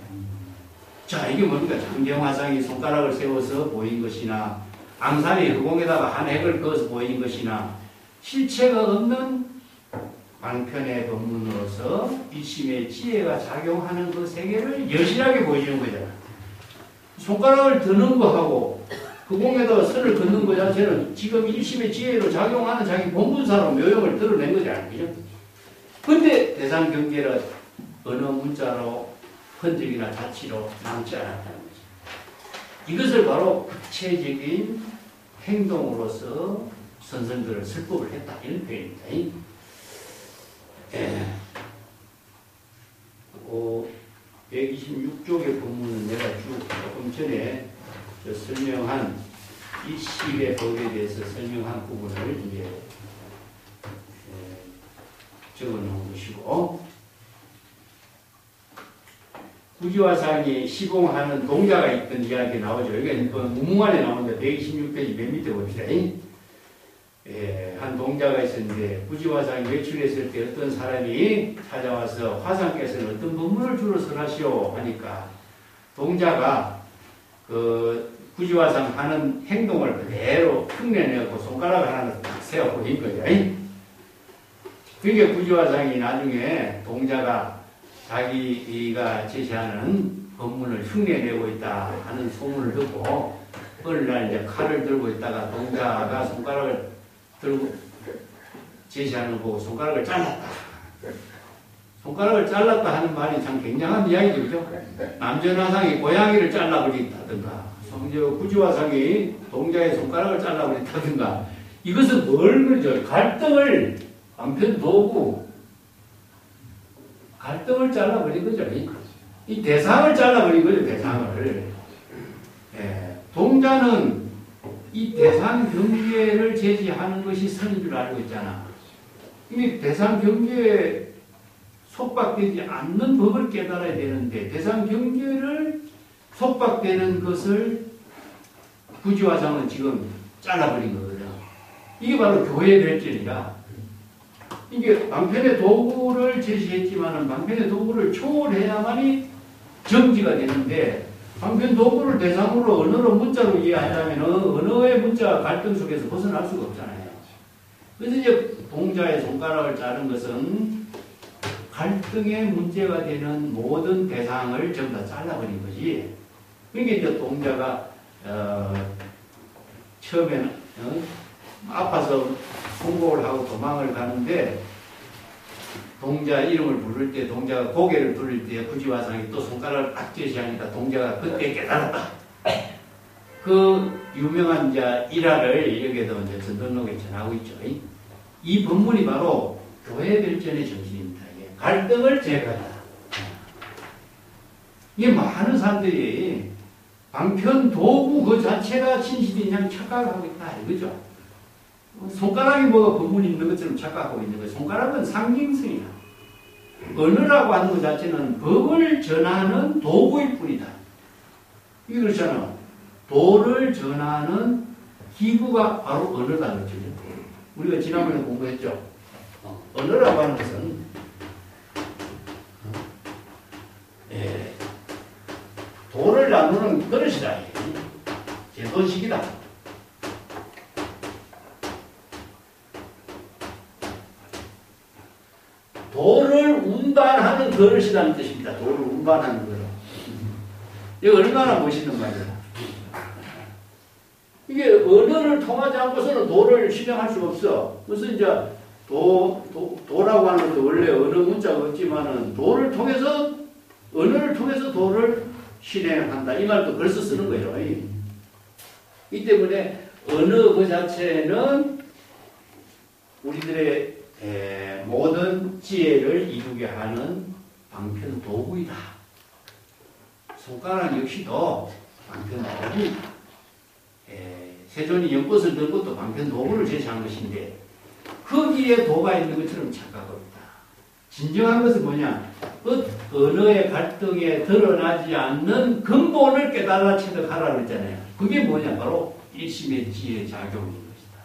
자, 이게 뭡니까? 장경화상이 손가락을 세워서 보인 것이나 앙산이 허공에다가 한 핵을 그어서 보인 것이나 실체가 없는 방편의 법문으로서 이심의 지혜가 작용하는 그 세계를 여실하게 보여주는 거잖아. 손가락을 드는 거하고 허공에다가 선을 긋는 거 자체는 지금 일심의 지혜로 작용하는 자기 본분사로 묘용을 드러낸 거잖아요. 그죠? 근데 대상 경계를 어느 문자로 흔적이나 자치로 남지 않았다는 거죠. 이것을 바로 구체적인 행동으로서 선선들을 설법을 했다. 이런 표현입니다. 126쪽의 본문은 내가 쭉 조금 전에 설명한 이 시의 법에 대해서 설명한 부분을 이제 적어 놓은 것이고, 구지화상이 시봉하는 동자가 있던 이야기 나오죠. 이게 무문안에 나오는데 126페이지 맨 밑에 봅시다. 한 동자가 있었는데 구지화상이 외출했을 때 어떤 사람이 찾아와서 화상께서는 어떤 법문을 주로 설하시오 하니까 동자가 그 구지화상 하는 행동을 그대로 흉내내고 손가락을 하나 딱 세워 보인 거죠. 그러니까 구지화상이 나중에 동자가 자기가 제시하는 법문을 흉내내고 있다 하는 소문을 듣고 어느 날 이제 칼을 들고 있다가 동자가 손가락을 들고 제시하는 거 보고 손가락을 잘랐다. 손가락을 잘랐다 하는 말이 참 굉장한 이야기죠. 그죠? 남전화상이 고양이를 잘라버린다든가 성저 구지화상이 동자의 손가락을 잘라버린다든가 이것은 뭘 그러죠? 갈등을 한편 도구 갈등을 잘라버린 거죠. 이 대상을 잘라버린 거죠. 대상을. 동자는 이 대상 경계를 제시하는 것이 선인 줄 알고 있잖아. 이 대상 경계에 속박되지 않는 법을 깨달아야 되는데 대상 경계를 속박되는 것을 구지화상은 지금 잘라버린 거거든요. 이게 바로 교회의 별전이라 이게 방편의 도구를 제시했지만은 방편의 도구를 초월해야만이 정지가 되는데 방편 도구를 대상으로 언어로 문자로 이해한다면 언어의 문자 갈등 속에서 벗어날 수가 없잖아요. 그래서 이제 동자의 손가락을 자른 것은 갈등의 문제가 되는 모든 대상을 전부 다 잘라버린 거지. 그러니까 이제 동자가 처음에는 아파서 통곡을 하고 도망을 가는데 동자 이름을 부를 때 동자가 고개를 돌릴 때 구지화상이 또 손가락을 딱 제시하니까 동자가 그때 깨달았다. 그 유명한 이제 일화를 여기에도 이제 전등록에 전하고 있죠. 이 법문이 바로 교회 별전의 정신입니다. 갈등을 제거하다. 이게 많은 사람들이 방편 도구 그 자체가 진실이냐면 착각하고 있다. 이거죠. 손가락이 뭐가 법문이 있는 것처럼 착각하고 있는 거예요. 손가락은 상징성이야. 언어라고 하는 것 자체는 법을 전하는 도구일 뿐이다. 이게 그렇잖아. 도를 전하는 기구가 바로 언어라는 거죠. 우리가 지난번에 공부했죠. 언어라고 하는 것은 도를 나누는 그릇이다. 제도식이다. 도를 운반하는 그릇이라는 뜻입니다. 도를 운반하는 그릇. 이거 얼마나 멋있는 말이야. 이게 언어를 통하지 않고서는 도를 실행할 수가 없어. 그래서 이제 도라고 하는 것도 원래 어느 문자가 없지만은 도를 통해서 언어를 통해서 도를 실행한다. 이 말도 벌써 쓰는 거예요. 이 때문에 언어 그 자체는 우리들의 모든 지혜를 이루게 하는 방편 도구이다. 손가락 역시도 방편 도구, 세존이 연꽃을 든 것도 방편 도구를 제시한 것인데 거기에 도가 있는 것처럼 착각합니다. 진정한 것은 뭐냐? 언어의 갈등에 드러나지 않는 근본을 깨달아 체득하라 그랬잖아요. 그게 뭐냐? 바로 일심의 지혜 작용인 것이다.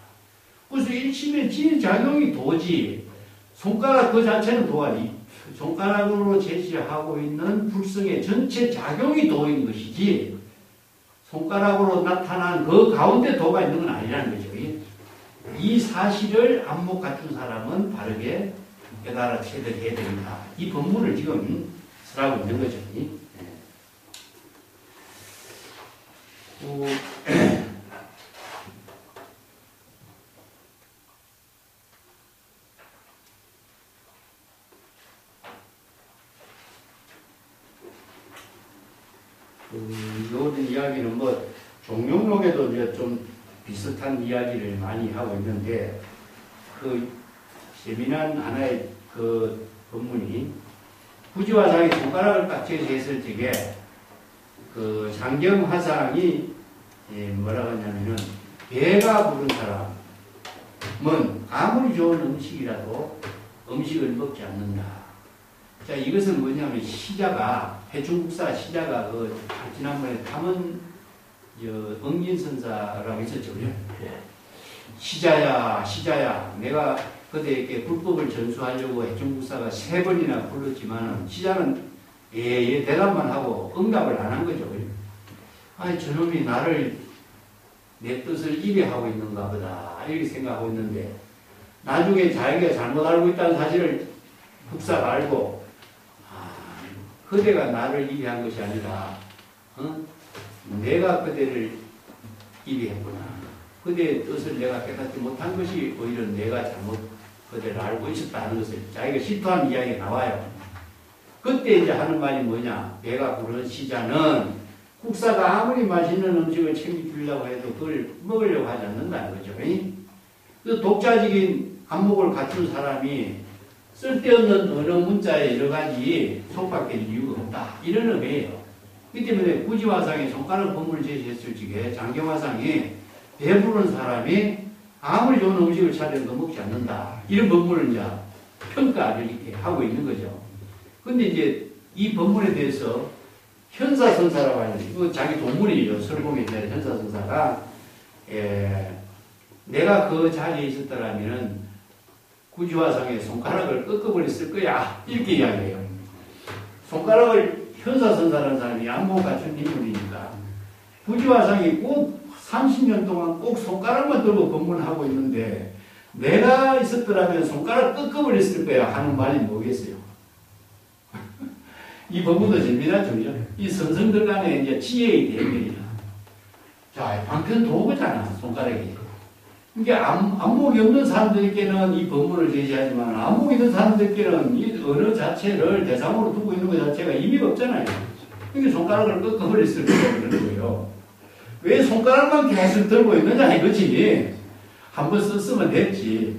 그래서 일심의 지혜 작용이 도지, 손가락 그 자체는 도가 아니, 손가락으로 제시하고 있는 불성의 전체 작용이 도인 것이지, 손가락으로 나타난 그 가운데 도가 있는 건 아니라는 거죠. 이 사실을 안목 갖춘 사람은 바르게 깨달아 체득해야 됩니다. 이 법문을 지금 설하고 있는 거죠. 요런 이야기는 뭐 종용록에도 이제 좀 비슷한 이야기를 많이 하고 있는데, 그 재미난 하나의 그 법문이 부지화상이 손가락을 딱 제시했을 적에 그 장경화상이 뭐라고 하냐면은, 배가 부른 사람은 아무리 좋은 음식이라도 음식을 먹지 않는다. 자, 이것은 뭐냐면 시자가, 해충국사 시자가 그 지난번에 탐은 응진선사라고 있었죠. 시자야, 내가 그대에게 불법을 전수하려고 해충국사가 3번이나 불렀지만 시자는 예 대답만 하고 응답을 안 한 거죠. 아니, 저놈이 나를, 내 뜻을 입에하고 있는가 보다 이렇게 생각하고 있는데, 나중에 자기가 잘못 알고 있다는 사실을 국사가 알고, 그대가 나를 입에한 것이 아니라 내가 그대를 입에했구나. 그대의 뜻을 내가 깨닫지 못한 것이 오히려 내가 잘못 그대를 알고 있었다는 것을 자기가 실토한 이야기가 나와요. 그때 이제 하는 말이 뭐냐? 배가 부른 시자는 국사가 아무리 맛있는 음식을 챙겨주려고 해도 그걸 먹으려고 하지 않는다는 거죠. 그 독자적인 안목을 갖춘 사람이 쓸데없는 언어 문자에 여러 가지 속박될 이유가 없다. 이런 의미예요. 그 때문에 부지화상이 손가락 법문을 제시했을 적에 장경화상이 배부른 사람이 아무리 좋은 음식을 차려도 먹지 않는다. 이런 법문을 이제 평가를 이렇게 하고 있는 거죠. 근데 이제 이 법문에 대해서 현사선사라고 하는, 이거 자기 동물이죠. 설공에 있는 현사선사가, 내가 그 자리에 있었더라면은 부지화상의 손가락을 꺾어버렸을 거야. 이렇게 이야기해요. 손가락을, 현사선사라는 사람이 안목 갖춘 인물이니까 부지화상이 꼭 30년 동안 꼭 손가락만 들고 법문하고 있는데, 내가 있었더라면 손가락 꺾어버렸을 거야 하는 말이 뭐겠어요? 이 법문도 재미나죠. 이 선성들 간에 이제 지혜의 대결이다. 자, 방편 도구잖아, 손가락이. 이게 안목이 없는 사람들에게는 이 법문을 제시하지만, 안목이 있는 사람들에게는 이 언어 자체를 대상으로 두고 있는 것 자체가 의미가 없잖아요. 이게 손가락을 꺾어버렸을 거라는 거예요. 왜 손가락만 계속 들고 있느냐 이거지. 한번 썼으면 됐지.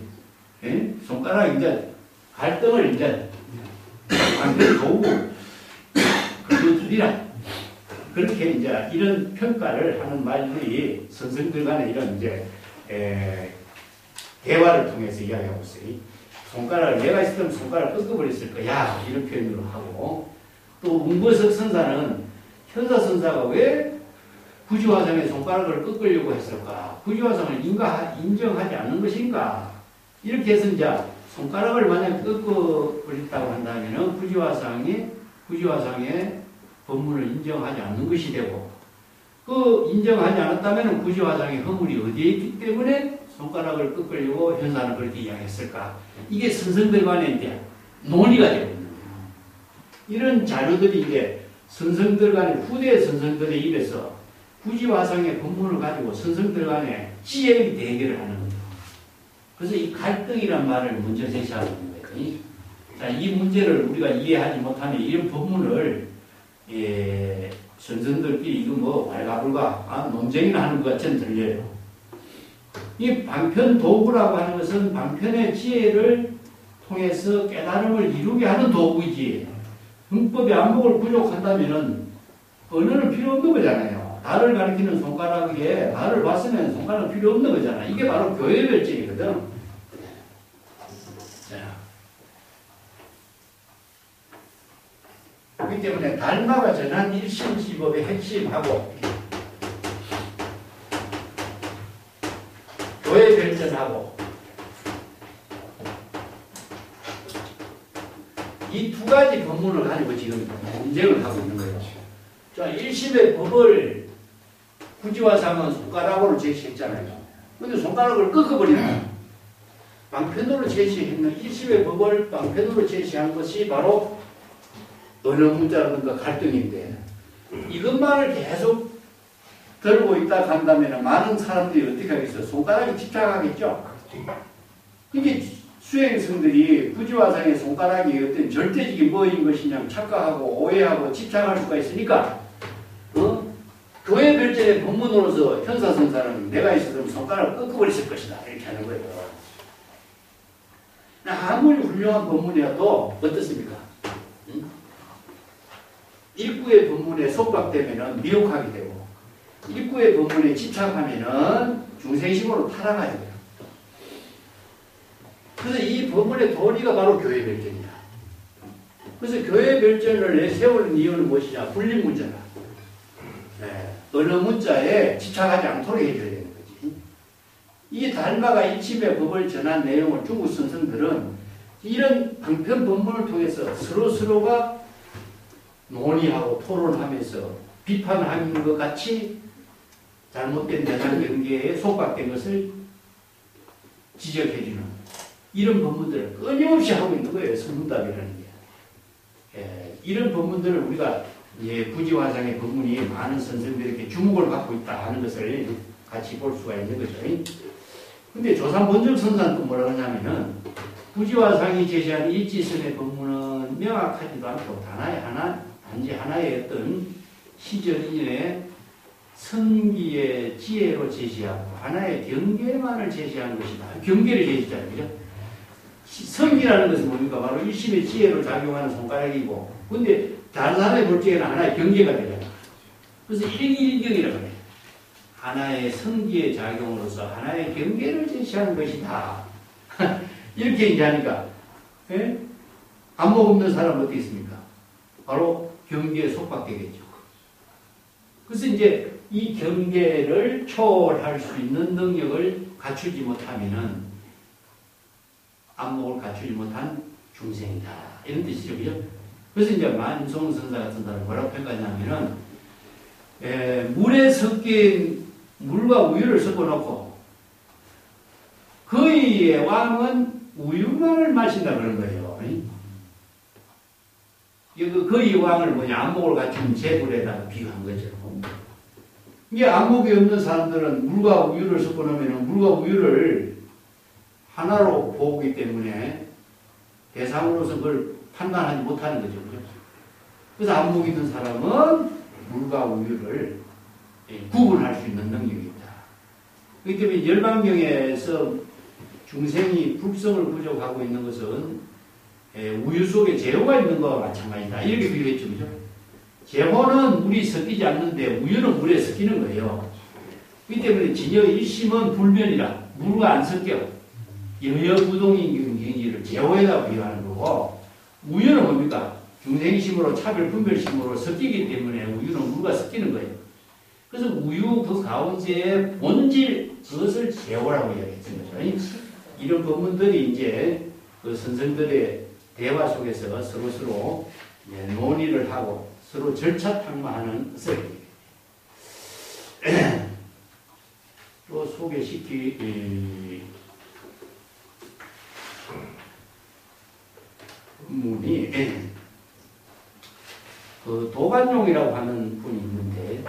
손가락 이제 갈등을 이제 방편을 도구 그것들이라. 그렇게 이제 이런 평가를 하는 말들이 선생들 간에 이런 이제 대화를 통해서 이야기하고 있어요. 손가락을, 내가 있었으면 손가락을 꺾어버렸을 거야. 이런 표현으로 하고, 또 운보석 선사는, 현사선사가 왜 부지화상의 손가락을 꺾으려고 했을까? 부지화상을 인정하지 않는 것인가? 이렇게 해서 이제 손가락을 만약 꺾어버렸다고 한다면 부지화상의 법문을 인정하지 않는 것이 되고, 그 인정하지 않았다면 부지화상의 허물이 어디에 있기 때문에 손가락을 꺾으려고 현사는 그렇게 이야기했을까? 이게 선생들 간에 이제 논의가 되고 있는 거예요. 이런 자료들이 이제 선생들 간에, 후대 선생들의 입에서 부지화상의 법문을 가지고 선생들 간에 지혜의 대결을 하는 거죠. 그래서 이 갈등이란 말을 먼저 제시하고 있는 거예요. 자, 이 문제를 우리가 이해하지 못하면 이런 법문을 선생들끼리 이거 뭐 왈가불가 논쟁이나 하는 것 같이 들려요. 이 방편 도구라고 하는 것은 방편의 지혜를 통해서 깨달음을 이루게 하는 도구이지, 흥법의 안목을 부족한다면은 언어는 필요 없는 거잖아요. 달을 가리키는 손가락에 달을 봤으면 손가락은 필요 없는 거잖아. 이게 바로 교회 별칭이거든. 자. 그렇기 때문에 달마가 전한 일심시법의 핵심하고 교회 별전하고 이 두 가지 법문을 가지고 지금 논쟁을 하고 있는 거예요. 자, 1심의 법을 구지화상은 손가락으로 제시했잖아요. 근데 손가락을 꺾어버리는 방편으로 제시했는 1심의 법을 방편으로 제시한 것이 바로 언어문자라든가 갈등인데 이것만을 계속 들고 있다 한다면 많은 사람들이 어떻게 하겠어요? 손가락에 집착하겠죠? 그게 수행성들이 구지화상의 손가락이 어떤 절대적인 뭐인 것이냐 착각하고 오해하고 집착할 수가 있으니까 교회 별전의 법문으로서 현사선사는 내가 있었으면 손가락을 꺾어버렸을 것이다 이렇게 하는 거예요. 아무리 훌륭한 법문이어도 어떻습니까? 일구의 법문에 속박되면 미혹하게 되고 일구의 법문에 집착하면 중생심으로 타락하게 돼요. 그래서 이 법문의 도리가 바로 교회 별전이다. 그래서 교회 별전을 내세우는 이유는 무엇이냐? 분리문자다. 네. 어느 문자에 집착하지 않도록 해줘야 되는 거지. 이 달마가 일침의 법을 전한 내용을 중국 선생들은 이런 방편 법문을 통해서 서로가 논의하고 토론하면서 비판하는 것 같이 잘못된 대상 경계에 속박된 것을 지적해주는 이런 법문들을 끊임없이 하고 있는 거예요. 성문답이라는 게. 이런 법문들을 우리가 구지화상의 법문이 많은 선생들에게 주목을 받고 있다 하는 것을 같이 볼 수가 있는 거죠. 근데 조삼본적 선사는 또 뭐라고 하냐면은 구지화상이 제시한 일지선의 법문은 명확하지도 않고 단지 하나의 어떤 시절 인연의 선기의 지혜로 제시하고 하나의 경계만을 제시하는 것이다. 경계를 제시하잖아요. 그죠? 선기라는 것은 뭡니까? 바로 일심의 지혜로 작용하는 손가락이고 근데 다른 사람의 볼 적에는 하나의 경계가 되잖아. 그래서 일기일경이라고 해요. 하나의 선기의 작용으로서 하나의 경계를 제시하는 것이다. 이렇게 얘기하니까 안목 없는 사람은 어떻게 있습니까? 바로 경계에 속박되겠죠. 그래서 이제 이 경계를 초월할 수 있는 능력을 갖추지 못하면은 안목을 갖추지 못한 중생이다. 이런 뜻이죠. 그죠? 그래서 이제 만송선사 같은 사람은 뭐라고 평가하냐면은 물에 섞인 물과 우유를 섞어놓고 거의의 왕은 우유만을 마신다 그런 거예요. 거의 왕을 뭐냐 안목을 갖춘 재물에다가 비유한 거죠. 이게 안목이 없는 사람들은 물과 우유를 섞어놓으면 물과 우유를 하나로 보기 때문에 대상으로서 그걸 판단하지 못하는 거죠. 그래서 안목이 있는 사람은 물과 우유를 구분할 수 있는 능력이 있다. 그렇기 때문에 열반경에서 중생이 불성을 부족하고 있는 것은 우유 속에 재호가 있는 것과 마찬가지다. 이렇게 비유했죠. 그죠? 재호는 물이 섞이지 않는데 우유는 물에 섞이는 거예요. 그렇기 때문에 진여 일심은 불변이라 물과 안 섞여. 여여부동인 경지를 재호에다 비유하는 거고 우유는 뭡니까? 중생심으로 차별 분별심으로 섞이기 때문에 우유는 물과 섞이는 거예요. 그래서 우유 그 가운데의 본질 그것을 재호라고 이야기했던 거죠. 이런 법문들이 이제 그 선생들의 대화 속에서 서로 논의를 하고 서로 절차 탕마하는 것을 또 소개시킬 문이 그 도관용이라고 하는 분이 있는데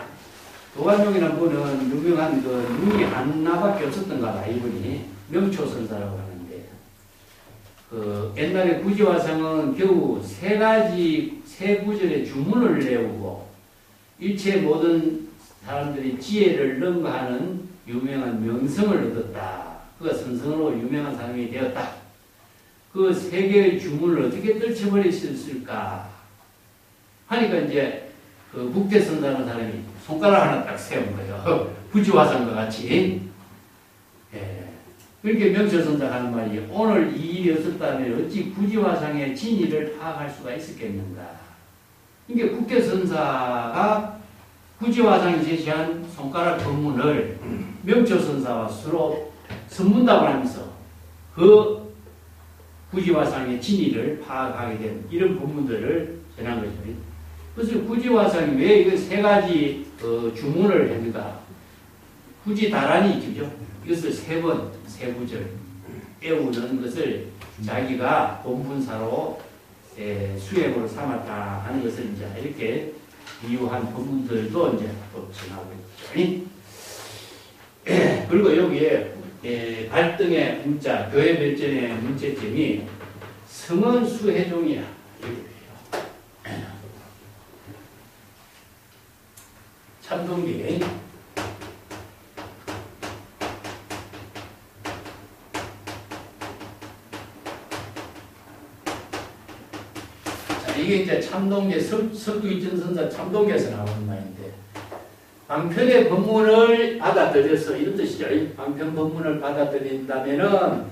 도관용이라는 분은 유명한 그 눈이 하나밖에 없었던가 봐. 이분이 명초선사라고 하는데 그 옛날에 구지화상은 겨우 세 구절의 주문을 내우고 일체 모든 사람들이 지혜를 능가하는 유명한 명성을 얻었다. 그가 선성으로 유명한 사람이 되었다. 그 세 개의 주문을 어떻게 떨쳐버릴 수 있을까 하니까 이제 그 국태선사라는 사람이 손가락 하나 딱 세운 거예요. 부지화상과 같이. 예. 그렇게 명철선사가 하는 말이 오늘 이 일이 없었다면 어찌 부지화상의 진위를 파악할 수가 있었겠는가. 이게 국태선사가 부지화상이 제시한 손가락 법문을 명철선사와 서로 선문답을 하면서 그 부지화상의 진위를 파악하게 된 이런 법문들을 전한 거죠. 그래서 부지화상이 왜 이거 세 가지 주문을 했는가? 굳이 다란히 있죠. 이것을 세 번, 세 구절 외우는 것을 자기가 본분사로 수행으로 삼았다 하는 것을 이제 이렇게 비유한 법문들도 이제 또 전하고 있죠. 그리고 여기에 갈등의 문자, 교회 발전의 문제점이 성은 수혜종이야. 참동기. 자, 이게 이제 참동기, 석두이전선사 참동기에서 나오는 말인데, 방편의 법문을 받아들여서, 이런 뜻이죠. 방편 법문을 받아들인다면은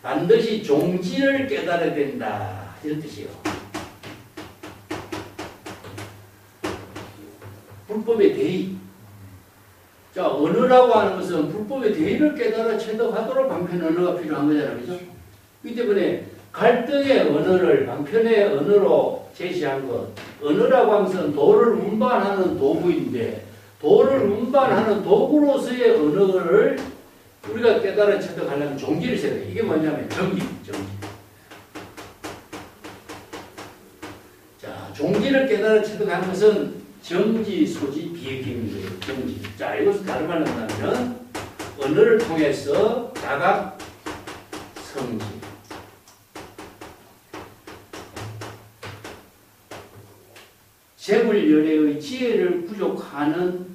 반드시 종지를 깨달아야 된다. 이런 뜻이에요. 불법의 대의. 자, 언어라고 하는 것은 불법의 대의를 깨달아 체득하도록 방편 언어가 필요한 거잖아요. 그죠? 이 때문에 갈등의 언어를 방편의 언어로 제시한 것. 언어라고 하는 것은 도를 운반하는 도구인데, 도를 운반하는 도구로서의 언어를 우리가 깨달아 체득하려면 종지를 세야 돼. 이게 뭐냐면 정지. 자, 종지를 깨달아 체득하는 것은 정지, 소지, 비획경이에요. 정지. 자, 이것을 다른 말로 한다면 언어를 통해서 자각, 성지. 재불열애의 지혜를 부족하는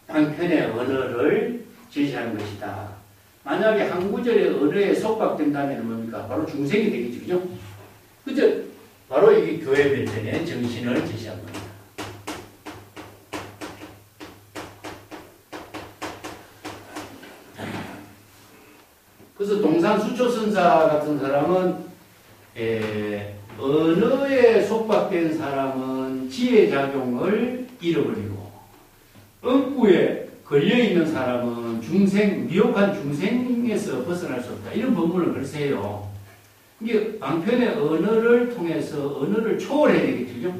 방편의 언어를 제시하는 것이다. 만약에 한 구절의 언어에 속박된다면 뭡니까? 바로 중생이 되겠죠. 그죠? 그죠? 바로 이게 교회 발전의 정신을 제시한 겁니다. 그래서 동산수초선사 같은 사람은 언어에 속박된 사람은 지혜작용을 잃어버리고 억구에 걸려있는 사람은 미혹한 중생에서 벗어날 수 없다. 이런 법문을 글쎄 해요. 이게 방편의 언어를 통해서 언어를 초월해야 되겠죠.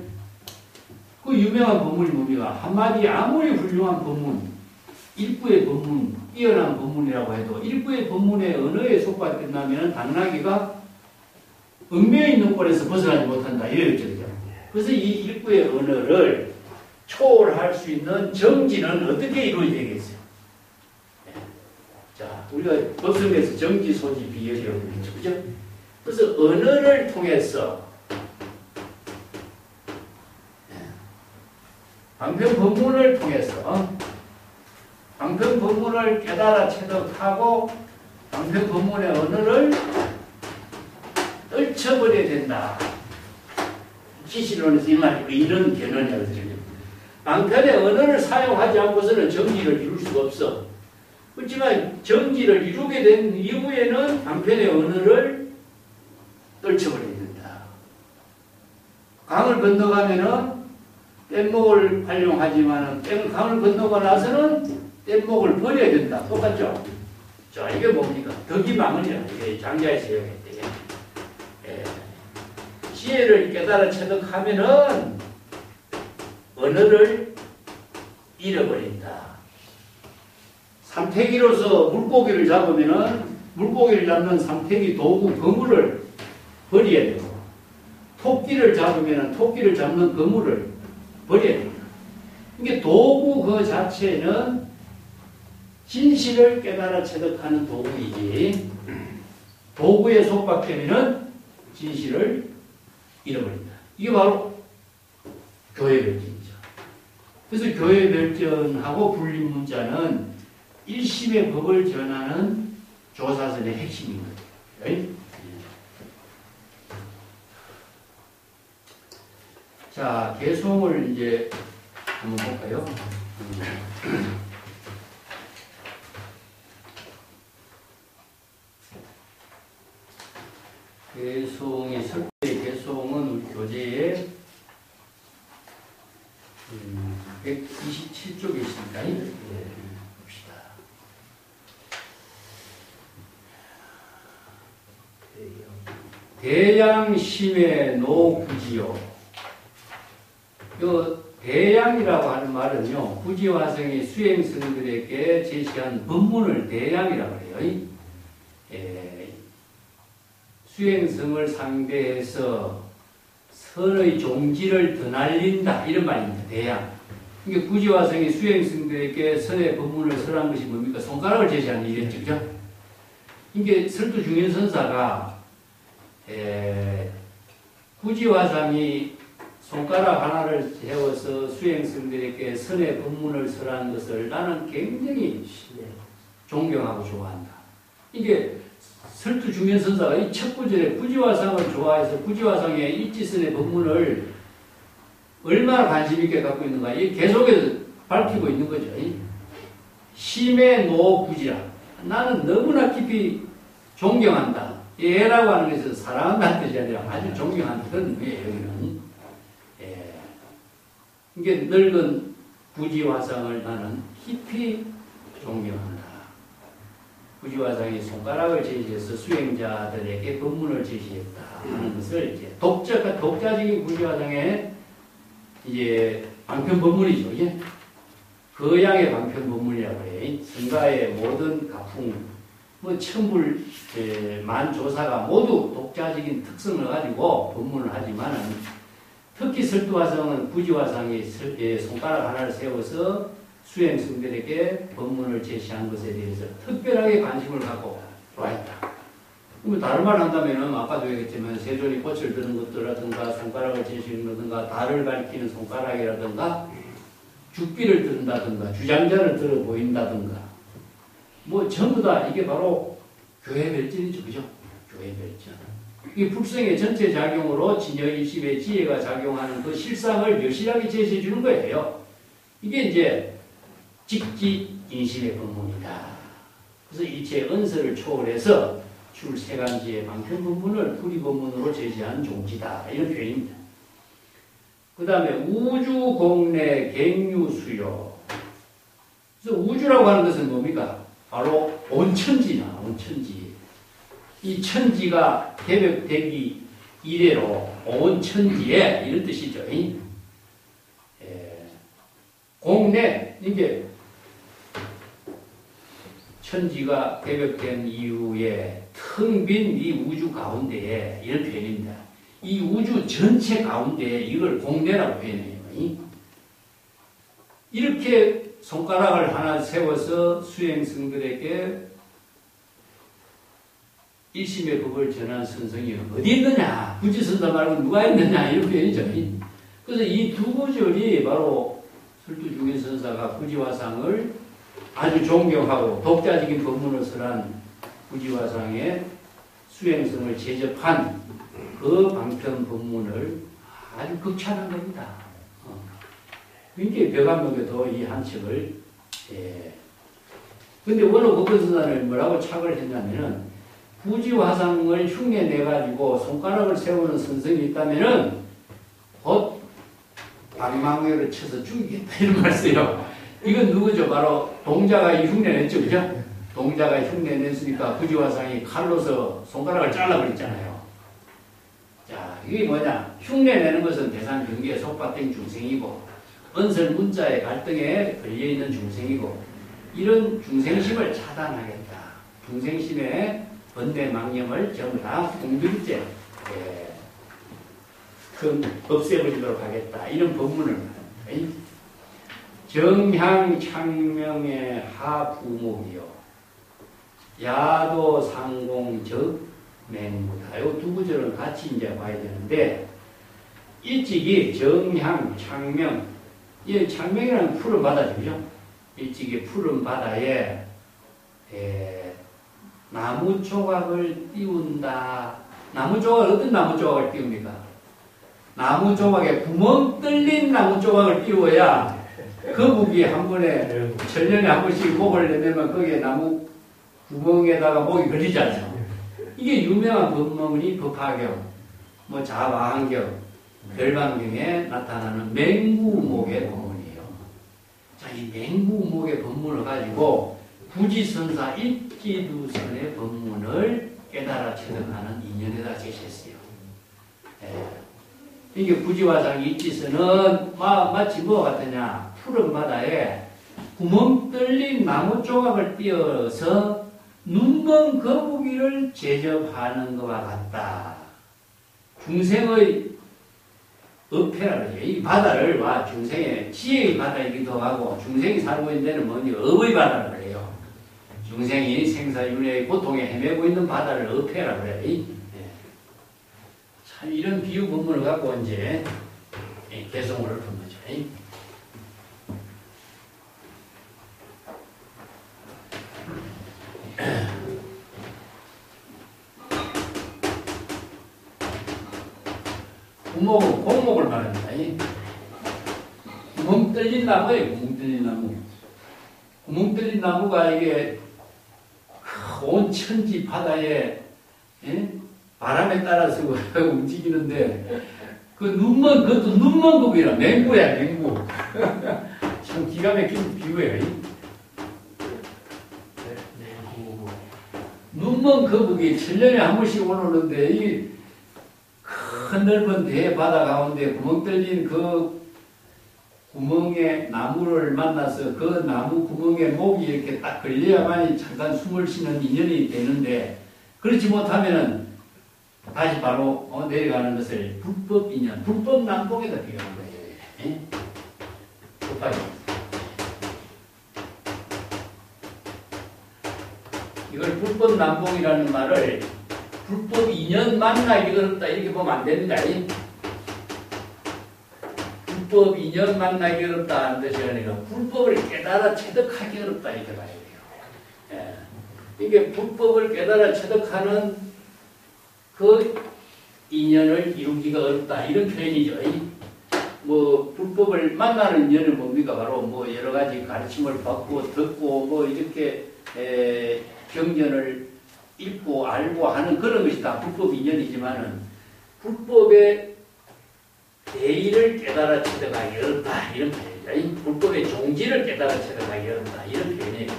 그 유명한 법문이 뭡니까? 한마디 아무리 훌륭한 법문, 일부의 법문, 뛰어난 법문이라고 해도 일부의 법문의 언어에 속박된다면 당나귀가 얽매여 있는 꼴에서 벗어나지 못한다. 이랬죠. 그래서 이 일부의 언어를 초월할 수 있는 정지는 어떻게 이루어야 되겠어요? 자, 우리가 법성에서 정지, 소지, 비열이라고 그랬죠. 그죠? 그래서 언어를 통해서 방편 법문을 통해서 방편 법문을 깨달아 체득하고 방편 법문의 언어를 떨쳐버려야 된다. 지시론에서 이 말이 이런 견언이라고 들려요. 방편의 언어를 사용하지 않고서는 정지를 이룰 수가 없어. 그렇지만 정지를 이루게 된 이후에는 방편의 언어를 떨쳐버려야 된다. 강을 건너가면은 뗏목을 활용하지만 강을 건너고 나서는 뗏목을 버려야 된다. 똑같죠? 자, 이게 뭡니까? 덕이망언이라. 이게 장자에서 이야기했대. 지혜를 깨달아 체득하면은 언어를 잃어버린다. 삼태기로서 물고기를 잡으면은 물고기를 잡는 삼태기 도구 거물을 버려야 되고, 토끼를 잡으면은 토끼를 잡는 거물을 버려야 됩니다. 이게 도구 그 자체는 진실을 깨달아 체득하는 도구이지, 도구에 속박되면은 진실을 잃어버린다. 이게 바로 교회 발전이죠. 그래서 교회 발전하고 불립문자는 일심의 법을 전하는 조사선의 핵심인 거예요. 자, 개송을 이제 한번 볼까요? 개송의 설교의 개송은 우리 교재에 127쪽에 있습니다. 봅시다. 대양심의 노구지요. 이 대양이라고 하는 말은요, 구지화성이 수행승들에게 제시한 법문을 대양이라고 해요. 수행성을 상대해서 선의 종지를 드날린다 이런 말입니다. 대양. 이게 구지화성이 수행성들에게 선의 법문을 설한 것이 뭡니까? 손가락을 제시하는 일이었죠. 그죠? 이게 설두중현선사가 구지화상이 손가락 하나를 세워서 수행성들에게 선의 법문을 설한 것을 나는 굉장히 존경하고 좋아한다. 이게 설두중현선사가 이 첫 구절에 구지화상을 좋아해서 구지화상의 일지선의 법문을 얼마나 관심 있게 갖고 있는가, 이 계속해서 밝히고 있는 거죠. 심의 노구지라. 나는 너무나 깊이 존경한다. 애라고 하는 것은 사랑한다는 뜻이 아니라 아주 존경한다. 그런 의미예요, 여기는. 이게 늙은 구지화상을 나는 깊이 존경한다. 구지화상이 손가락을 제시해서 수행자들에게 법문을 제시했다 하는 것을 이제 독자적인 구지화상의 이제 방편 법문이죠. 이게 거양의 방편 법문이라고 해요. 성가의 모든 가풍, 천불 만조사가 모두 독자적인 특성을 가지고 법문을 하지만은 특히 설두화상은 구지화상이 손가락 하나를 세워서 수행승들에게 법문을 제시한 것에 대해서 특별하게 관심을 갖고 좋아했다. 그러면 다른 말 한다면은 아까도 얘기했지만 세존이 꽃을 드는 것들라든가 손가락을 제시하는 것든가 달을 가리키는 손가락이라든가 죽비를 든다든가 주장자를 들어 보인다든가 전부 다 이게 바로 교회 별진이죠. 그죠? 교회 별진. 이 불성의 전체 작용으로 진여일심의 지혜가 작용하는 그 실상을 여실하게 제시해 주는 거예요. 이게 이제 직지인심의 법문이다. 그래서 일체 언서를 초월해서 출세간지의 방편 법문을 불이 법문으로 제시한 종지다. 이런 표현입니다. 그 다음에 우주공내 갱유수요. 그래서 우주라고 하는 것은 뭡니까? 바로 온천지나 온천지. 이 천지가 개벽되기 이래로 온천지에 이런 뜻이죠. 공내 이게 천지가 개벽된 이후에 텅 빈 이 우주 가운데에 이런 표현입니다. 이 우주 전체 가운데에 이걸 공내라고 표현해요. 이렇게 손가락을 하나 세워서 수행승들에게 일심의 법을 전한 선성이 어디 있느냐? 구지선사 말고 누가 있느냐? 이런 표현이죠. 그래서 이 두 구절이 바로 설두중현선사가 구지화상을 아주 존경하고 독자적인 법문을 설한 구지화상의 수행성을 제접한 그 방편 법문을 아주 극찬한 겁니다. 굉장히 벽암록에도 이 한 척을 근데 원호 법권선사는 뭐라고 착을 했냐면은 구지화상을 흉내내가지고 손가락을 세우는 선성이 있다면은 곧 방망이를 쳐서 죽이겠다 이런 말 써요. 이건 누구죠? 바로 동자가 흉내냈죠. 그죠? 동자가 흉내냈으니까 구지화상이 칼로서 손가락을 잘라버렸잖아요. 자, 이게 뭐냐? 흉내내는 것은 대상 경계에 속박된 중생이고 언설 문자의 갈등에 걸려있는 중생이고 이런 중생심을 차단하겠다. 중생심의 번뇌 망념을 전부 다 공들째 없애버리도록 하겠다. 이런 법문을 정향 창명의 하부목이요 야도 상공적 맹무다. 이 두 구절은 같이 이제 봐야 되는데 일찍이 정향 창명 이 창명이라는 푸른 바다죠. 그죠? 일찍이 푸른 바다에 나무 조각을 띄운다. 나무 조각 어떤 나무 조각을 띄웁니까? 나무 조각에 구멍 뚫린 나무 조각을 띄워야 거북이 한 번에 천년에 한 번씩 목을 내밀면 거기에 나무 구멍에다가 목이 걸리잖아요. 이게 유명한 법문이 법화경, 뭐 자화환경, 별반경에 나타나는 맹구목의 법문이에요. 자, 이 맹구목의 법문을 가지고 부지선사 일기두선의 법문을 깨달아 체득하는 인연에다 제시했어요. 이게 부지화상 일지선은 마치 뭐가 같으냐, 푸른 바다에 구멍 뚫린 나무 조각을 띄어서 눈먼 거북이를 제접하는 것과 같다. 중생의 어패라 그래요. 이 바다를 중생의 지혜의 바다이기도 하고 중생이 살고 있는 데는 뭐니 업의 바다라 그래요. 중생이 생사윤회의 고통에 헤매고 있는 바다를 어패라 그래요. 참 이런 비유 본문을 갖고 이제 개성을 푼 거죠. 구목은 공목을 말합니다. 구멍 뚫린 나무예요. 구멍 뚫린 나무. 구멍 뚫린 나무가 이게 온 천지 바다에 바람에 따라서 움직이는데 그것도 눈먼 거북이라 맹구야 맹구. 참 기가 막힌 비유예요. 눈먼 거북이 천년에 한 번씩 올라오는데 이 큰 넓은 대바다 가운데 구멍 뚫린 그 구멍에 나무를 만나서 그 나무 구멍에 목이 이렇게 딱 걸려야만이 잠깐 숨을 쉬는 인연이 되는데 그렇지 못하면은 다시 바로 내려가는 것을 불법 인연, 불법 난봉에다 비교한 거예요. 이걸 불법 난봉이라는 말을 불법 인연 만나기 어렵다 이렇게 보면 안 됩니다. 불법 인연 만나기 어렵다 하는 뜻이 아니라 불법을 깨달아 체득하기 어렵다 이렇게 봐야 돼요. 이게 불법을 깨달아 체득하는 그 인연을 이루기가 어렵다 이런 표현이죠. 뭐 불법을 만나는 인연은 뭡니까? 바로 뭐 여러 가지 가르침을 받고 듣고 뭐 이렇게 경전을 읽고 알고 하는 그런 것이 다 불법 인연이지만은 불법의 대의를 깨달아 체득하기 어렵다 이런 표현이죠. 불법의 종지를 깨달아 체득하기 어렵다 이런 표현이에요.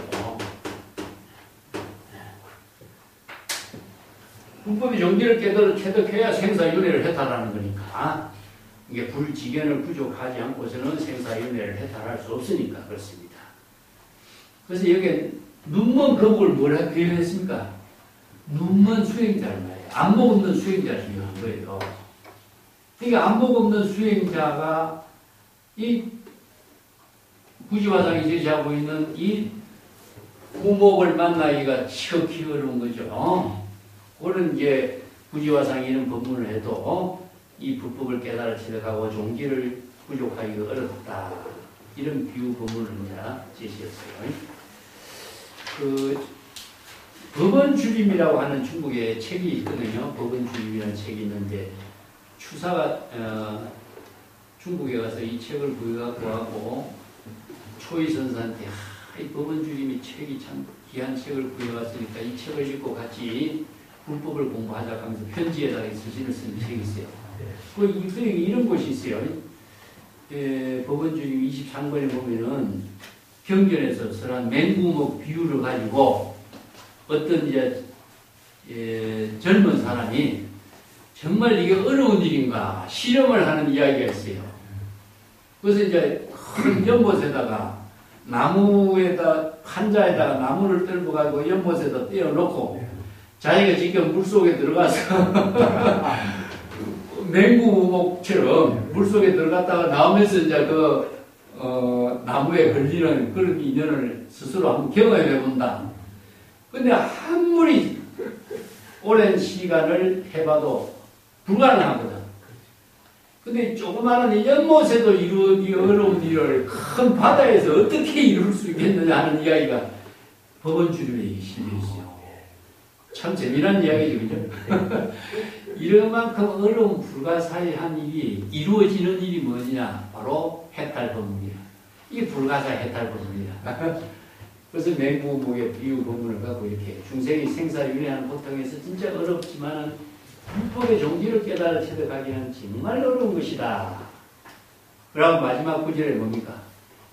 불법의 종지를 깨달아 체득해야 생사윤회를 해탈하는 거니까 이게 불지견을 부족하지 않고서는 생사윤회를 해탈할 수 없으니까 그렇습니다. 그래서 여기에 눈먼 거북을 뭐라 표현했습니까? 눈먼 수행자를 말이에요. 안목 없는 수행자를 비유한 거예요. 그러니까 안목 없는 수행자가 이 부지화상이 제시하고 있는 이 구목을 만나기가 지극히 어려운 거죠. 그런 이제 부지화상이 이런 법문을 해도 이 불법을 깨달아 체득하고 종기를 부족하기가 어렵다. 이런 비유 법문을 제시했어요. 법원주림이라고 하는 중국의 책이 있거든요. 법원주림이라는 책이 있는데 추사가 중국에 가서 이 책을 구해갖고 초이선사한테 이 법원주림이 책이 참 귀한 책을 구해왔으니까 이 책을 읽고 같이 불법을 공부하자 하면서 편지에다가 서신을 쓴 책이 있어요. 이런 것이 있어요. 법원주림 23권에 보면은 경전에서 설한 맹구목 비유를 가지고 어떤 젊은 사람이 정말 이게 어려운 일인가 실험을 하는 이야기가 있어요. 그래서 이제 큰 연못에다가 나무에다 판자에다가 나무를 떨고 가지고 연못에다 띄워놓고 자기가 지금 물속에 들어가서 맹구목처럼 물속에 들어갔다가 나오면서 이제 나무에 걸리는 그런 인연을 스스로 한번 경험해 본다. 근데 아무리 오랜 시간을 해봐도 불가능하거든. 근데 조그마한 연못에도 이루기 어려운 일을 큰 바다에서 어떻게 이룰 수 있겠느냐 하는 이야기가 법원주림에 실려있어요. 참 재미난 이야기죠, 그죠? 이런만큼 어려운 불가사의한 일이 이루어지는 일이 뭐냐? 바로 해탈 법문이야. 이게 불가사 해탈 법문이야. 그래서 맹구목의 비유 법문을 갖고 이렇게 중생이 생사윤회하는 고통에서 진짜 어렵지만은 불법의 종지를 깨달아 체득하기는 정말 어려운 것이다. 그리고 마지막 구절에 뭡니까?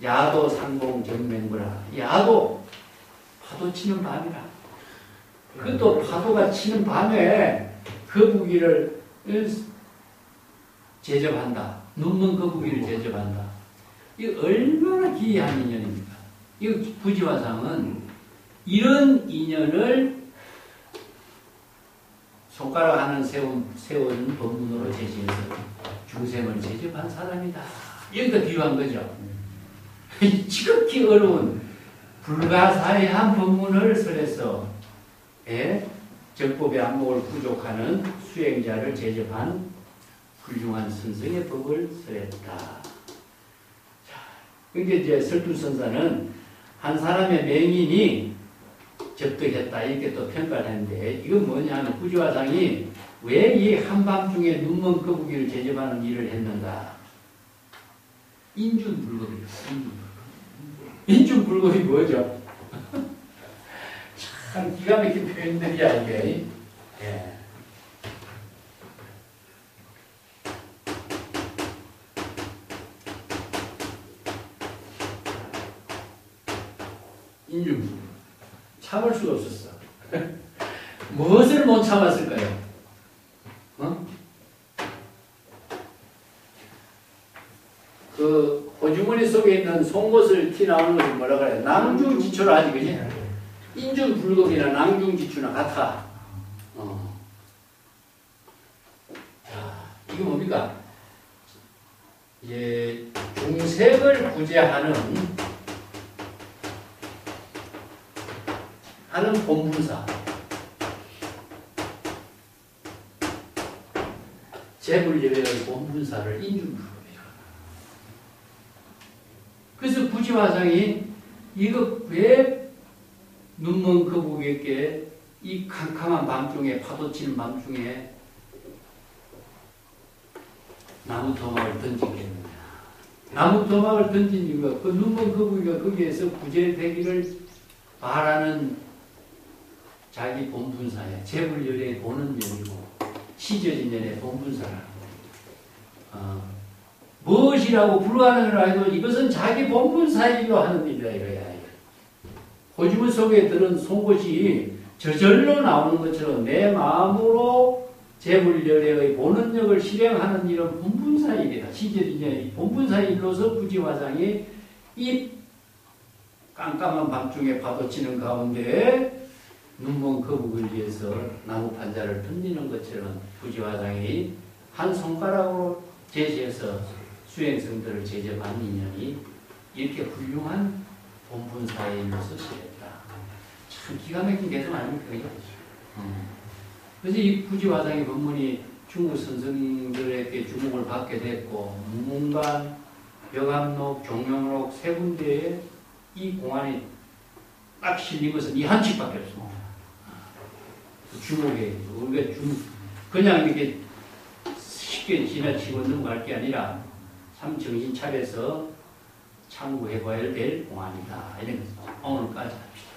야도 상공 정맹구라. 야도 파도 치는 밤이라. 그것도 파도가 치는 밤에 거북이를 제접한다. 눈먼 거북이를 제접한다. 이거 얼마나 기이한 인연입니까? 이 부지화상은 이런 인연을 손가락 하나 세운 법문으로 제시해서 중생을 제접한 사람이다. 여기가 비유한 거죠. 지극히 어려운 불가사의한 법문을 설해서 정법의 안목을 부족하는 수행자를 제접한 훌륭한 선생의 법을 설했다. 그러니까 이제 설두선사는 한 사람의 맹인이 접득했다 이렇게 또 평가를 했는데 이건 뭐냐면 부지화상이 왜 이 한밤중에 눈먼 거북이를 제접하는 일을 했는가? 인준불급이죠. 인준불급이 뭐죠? 참 기가 막힌 표현들이야 이게. 예. 인준불급. 참을 수가 없었어. 무엇을 못 참았을까요? 그 호주머니 속에 있는 송곳을 티 나오는 것을 뭐라 그래요? 낭중지추라 하지, 그지? 인준불급이나 낭중지추나 같아. 자, 이거 뭡니까? 이제 중생을 구제하는 본분사. 재불예의 본분사를 인준불급이라. 그래서 부지화상이 이거 왜 눈먼 거북이에게 이 캄캄한 밤중에 파도치는 밤중에 나무 토막을 던지겠느냐. 나무 토막을 던진 이유가 그 눈먼 거북이가 거기에서 구제되기를 바라는 자기 본분사에 재불열의 보는 연이고 시저진연의 본분사라는 거예요. 무엇이라고 불가능을 해도 이것은 자기 본분사이기로 하는 일이다 이거야. 호주문 속에 들은 송곳이 저절로 나오는 것처럼 내 마음으로 재불열의 보는 역을 실행하는 일은 본분사일이다. 시저진연의 본분사일로서 부지화상이 이 깜깜한 밤중에 파도치는 가운데 눈먼 거북을 위해서 나무 판자를 던지는 것처럼 부지화상이 한 손가락으로 제시해서 수행성들을 제접한 인연이 이렇게 훌륭한 본분사일로서 되었다. 참 기가 막힌 개성 아닙니까? 그죠? 그래서 이 부지화상의 법문이 중국 선생들에게 주목을 받게 됐고 문문관, 벽암록, 종명록 세 군데에 이 공안이 딱 실린 것은 이 한 칙밖에 없습니다. 주목에 우리가 그냥 이렇게 쉽게 지나치고 넘어갈 게 아니라 참 정신 차려서 참고해봐야 될 공안이다. 이런 것을 오늘까지 합시다.